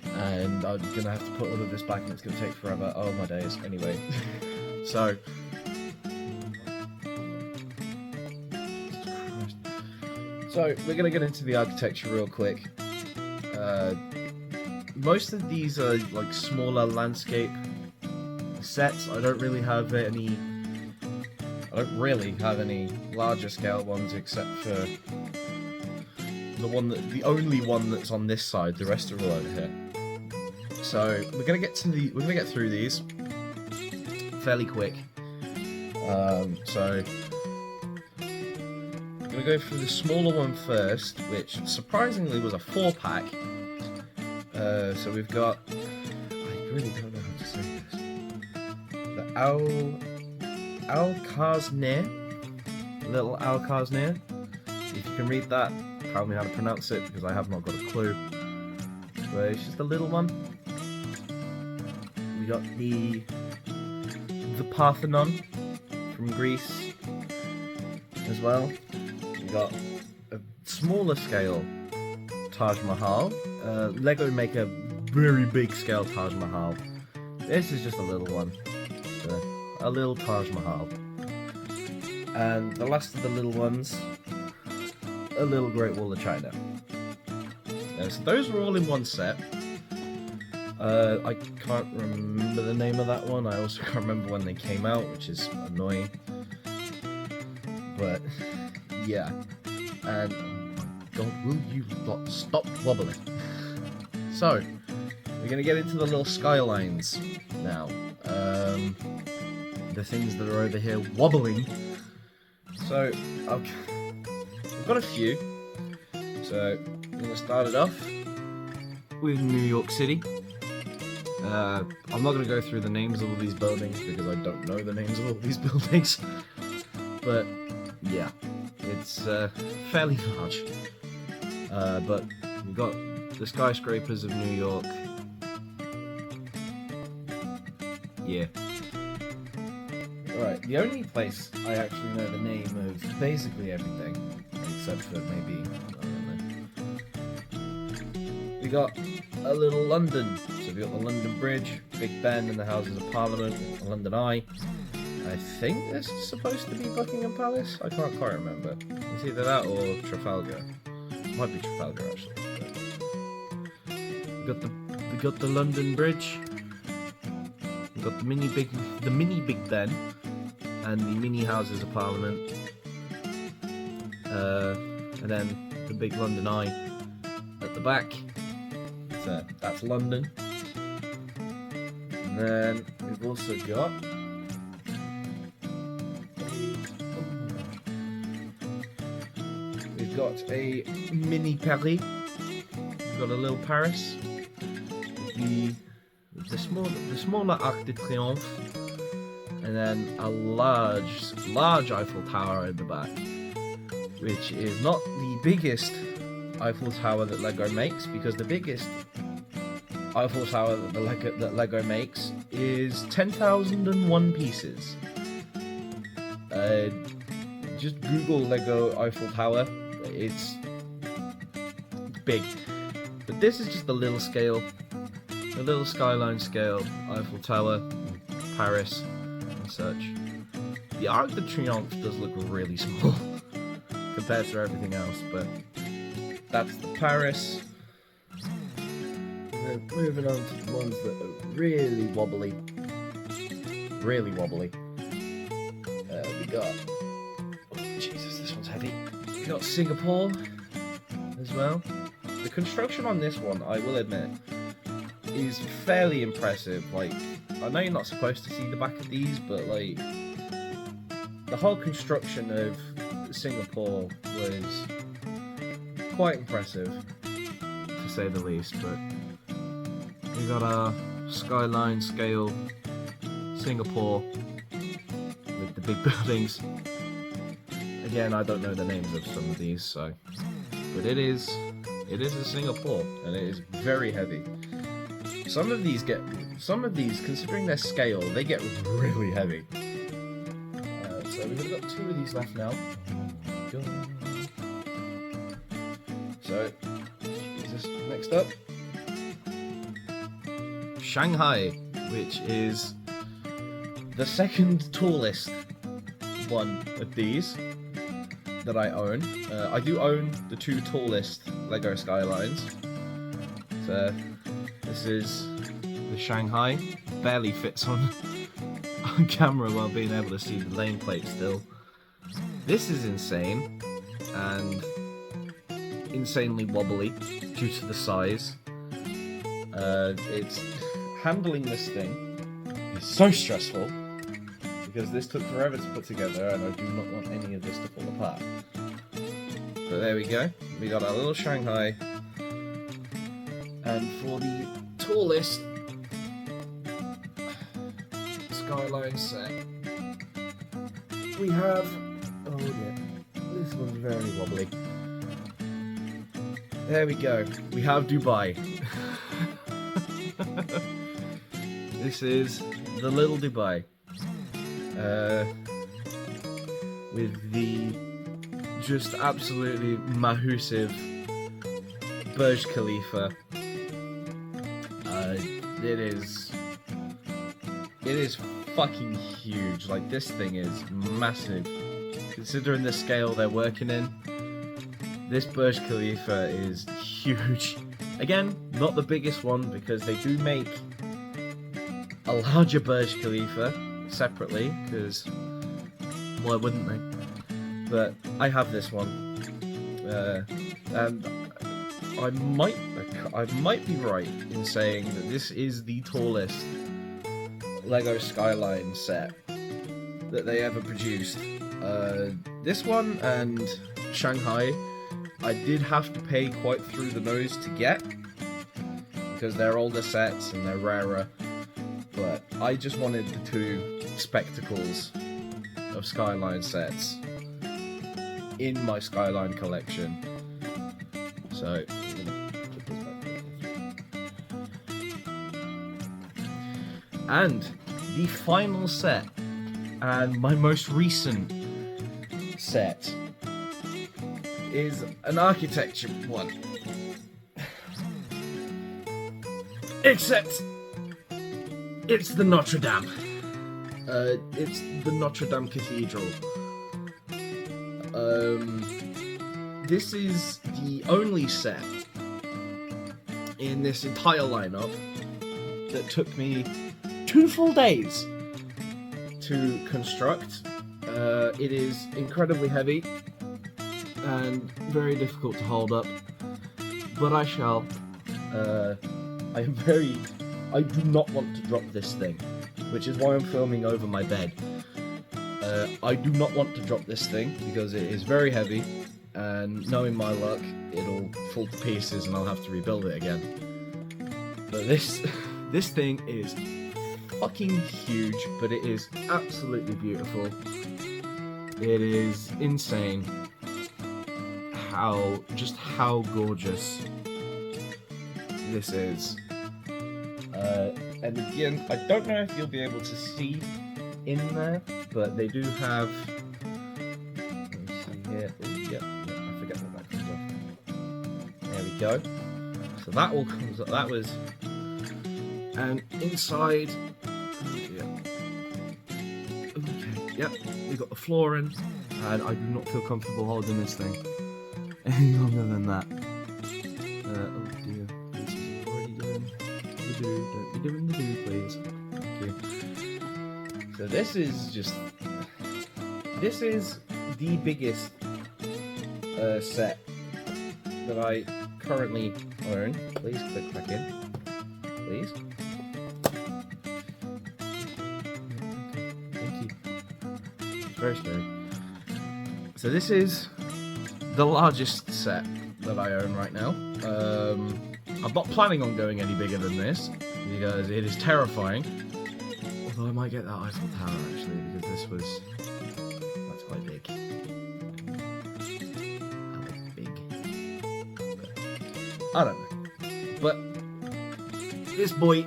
and I'm going to have to put all of this back, and it's going to take forever. Oh my days. Anyway, so... So, we're going to get into the architecture real quick. Most of these are like smaller landscape sets. I don't really have any larger scale ones except for the only one that's on this side. The rest are all over here. So we're gonna get through these fairly quick. So I'm gonna go through the smaller one first, which surprisingly was a 4-pack. So we've got, I really don't know how to say this, the Alcazner, little Alcazner. If you can read that, tell me how to pronounce it, because I have not got a clue. But it's just a little one. We got the Parthenon from Greece as well. We got a smaller scale Taj Mahal. Lego make a very big scale Taj Mahal. This is just a little one. A little Taj Mahal. And the last of the little ones, a little Great Wall of China. So those were all in one set. I can't remember the name of that one. I also can't remember when they came out, which is annoying. But, yeah. And, oh my god, will you lot stop wobbling? So, we're going to get into the little skylines now. The things that are over here wobbling. So, I've got a few. So, I'm going to start it off with New York City. I'm not going to go through the names of all these buildings because I don't know the names of all these buildings. But, yeah. It's fairly large. But we've got the skyscrapers of New York. Yeah. Right, the only place I actually know the name of basically everything, except for maybe, I don't know. We got a little London. So we got the London Bridge, Big Ben and the Houses of Parliament, London Eye. I think this is supposed to be Buckingham Palace? I can't quite remember. It's either that or Trafalgar. It might be Trafalgar actually. We got the London Bridge. We got the mini Big Ben and the mini Houses of Parliament. And then the big London Eye at the back. So that's London. And then we've also got a mini Paris. We've got a little Paris. The smaller Arc de Triomphe, and then a large Eiffel Tower at the back, which is not the biggest Eiffel Tower that Lego makes, because the biggest Eiffel Tower that Lego makes is 10,001 pieces. Just Google Lego Eiffel Tower. It's big, but this is just the little scale, the little skyline scale Eiffel Tower, Paris, and such. The Arc de Triomphe does look really small compared to everything else, but that's the Paris. And then moving on to the ones that are really wobbly. We got, oh Jesus, this one's heavy. We got Singapore as well. The construction on this one, I will admit, is fairly impressive. Like, I know you're not supposed to see the back of these, but like, the whole construction of Singapore was quite impressive, to say the least. But we got our skyline scale Singapore with the big buildings. Again, I don't know the names of some of these, so, but it is a Singapore, and it is very heavy. Some of these, considering their scale, they get really heavy. So we've got 2 of these left now. So, next up, Shanghai, which is the second tallest one of these that I own. I do own the 2 tallest Lego Skylines. So this is the Shanghai. Barely fits on camera while being able to see the nameplate still. This is insane and insanely wobbly due to the size. It's handling this thing is so stressful, because this took forever to put together and I do not want any of this to fall apart. But there we go, we got our little Shanghai. And for the tallest Skyline set, we have, oh yeah, this one's very wobbly. There we go, we have Dubai. This is the little Dubai. With the just absolutely massive Burj Khalifa. It is fucking huge. Like, this thing is massive. Considering the scale they're working in, this Burj Khalifa is huge. Again, not the biggest one, because they do make a larger Burj Khalifa separately, because why wouldn't they? But I have this one, and I might be right in saying that this is the tallest Lego Skyline set that they ever produced. This one and Shanghai, I did have to pay quite through the nose to get, because they're older sets and they're rarer. But I just wanted the 2 spectacles of Skyline sets, in my Skyline collection. So, I'm gonna put this back. And the final set, and my most recent set, is an architecture one. Except, it's the Notre Dame. It's the Notre Dame Cathedral. This is the only set in this entire lineup that took me 2 full days to construct. It is incredibly heavy and very difficult to hold up, but I shall. I do not want to drop this thing, which is why I'm filming over my bed. I do not want to drop this thing because it is very heavy, and knowing my luck, it'll fall to pieces and I'll have to rebuild it again. But this thing is fucking huge, but it is absolutely beautiful. It is insane how gorgeous this is. And again, I don't know if you'll be able to see in there, but they do have. Let me see here. Ooh, yep, I forget what that comes off. There we go. So that all comes up. That was. And inside. Okay, yep, we got the flooring, and I do not feel comfortable holding this thing any longer than that. Oh dear, this is already doing the do. Don't be doing the do, please. Thank you. So this is the biggest set that I currently own. Please click back in, please. Very scary. So this is the largest set that I own right now. I'm not planning on going any bigger than this because it is terrifying. Although I might get that Eiffel Tower actually, because that's quite big. That was big. But, I don't know. But this boy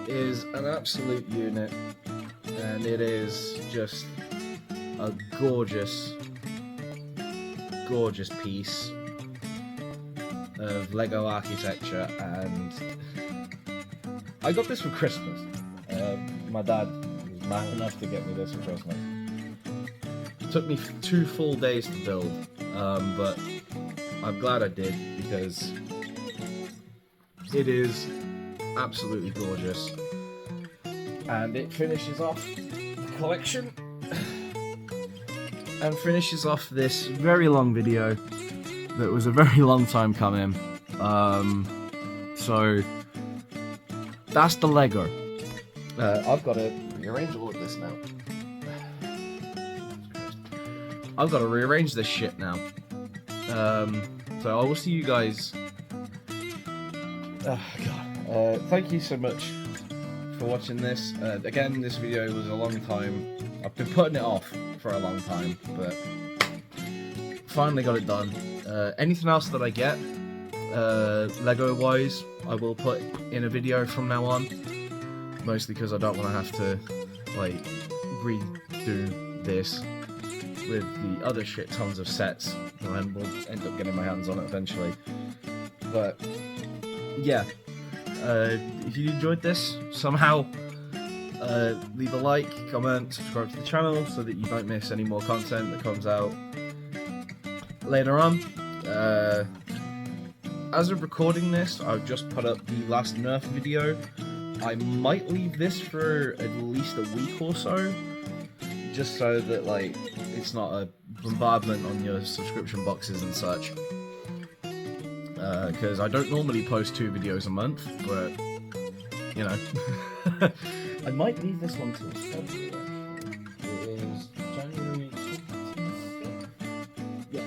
is an absolute unit. And it is just a gorgeous piece of Lego architecture, and I got this for Christmas. My dad was mad enough to get me this for Christmas. It took me 2 full days to build, but I'm glad I did because it is absolutely gorgeous. And it finishes off the collection and finishes off this very long video that was a very long time coming. So that's the Lego. I've got to rearrange all of this now. I've got to rearrange this shit now. So I will see you guys. Oh god. Thank you so much for watching this. Again, this video was a long time. I've been putting it off for a long time, but finally got it done. Anything else that I get, Lego wise, I will put in a video from now on. Mostly because I don't want to have to like redo this with the other shit tons of sets that I will end up getting my hands on eventually. But yeah. If you enjoyed this somehow, leave a like, comment, subscribe to the channel so that you don't miss any more content that comes out later on. As of recording this, I've just put up the last Nerf video. I might leave this for at least a week or so, just so that like it's not a bombardment on your subscription boxes and such. Because I don't normally post 2 videos a month, but, you know. I might leave this one till February, actually. It is January 26th? Yes.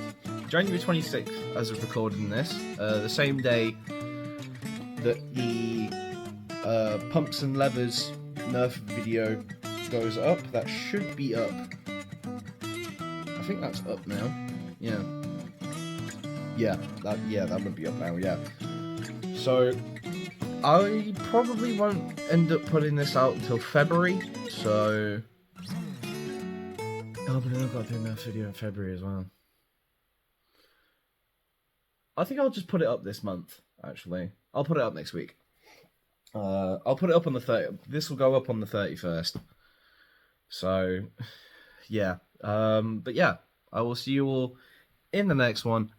January 26th, as of recording this. The same day that the Pumps and Levers Nerf video goes up. That should be up think that's up now. Yeah. That would be up now, yeah. So, I probably won't end up putting this out until February, so... Oh, but then I've got to do another video in February as well. I think I'll just put it up this month, actually. I'll put it up next week. I'll put it up on the 30th. This will go up on the 31st. So, yeah. But yeah, I will see you all in the next one.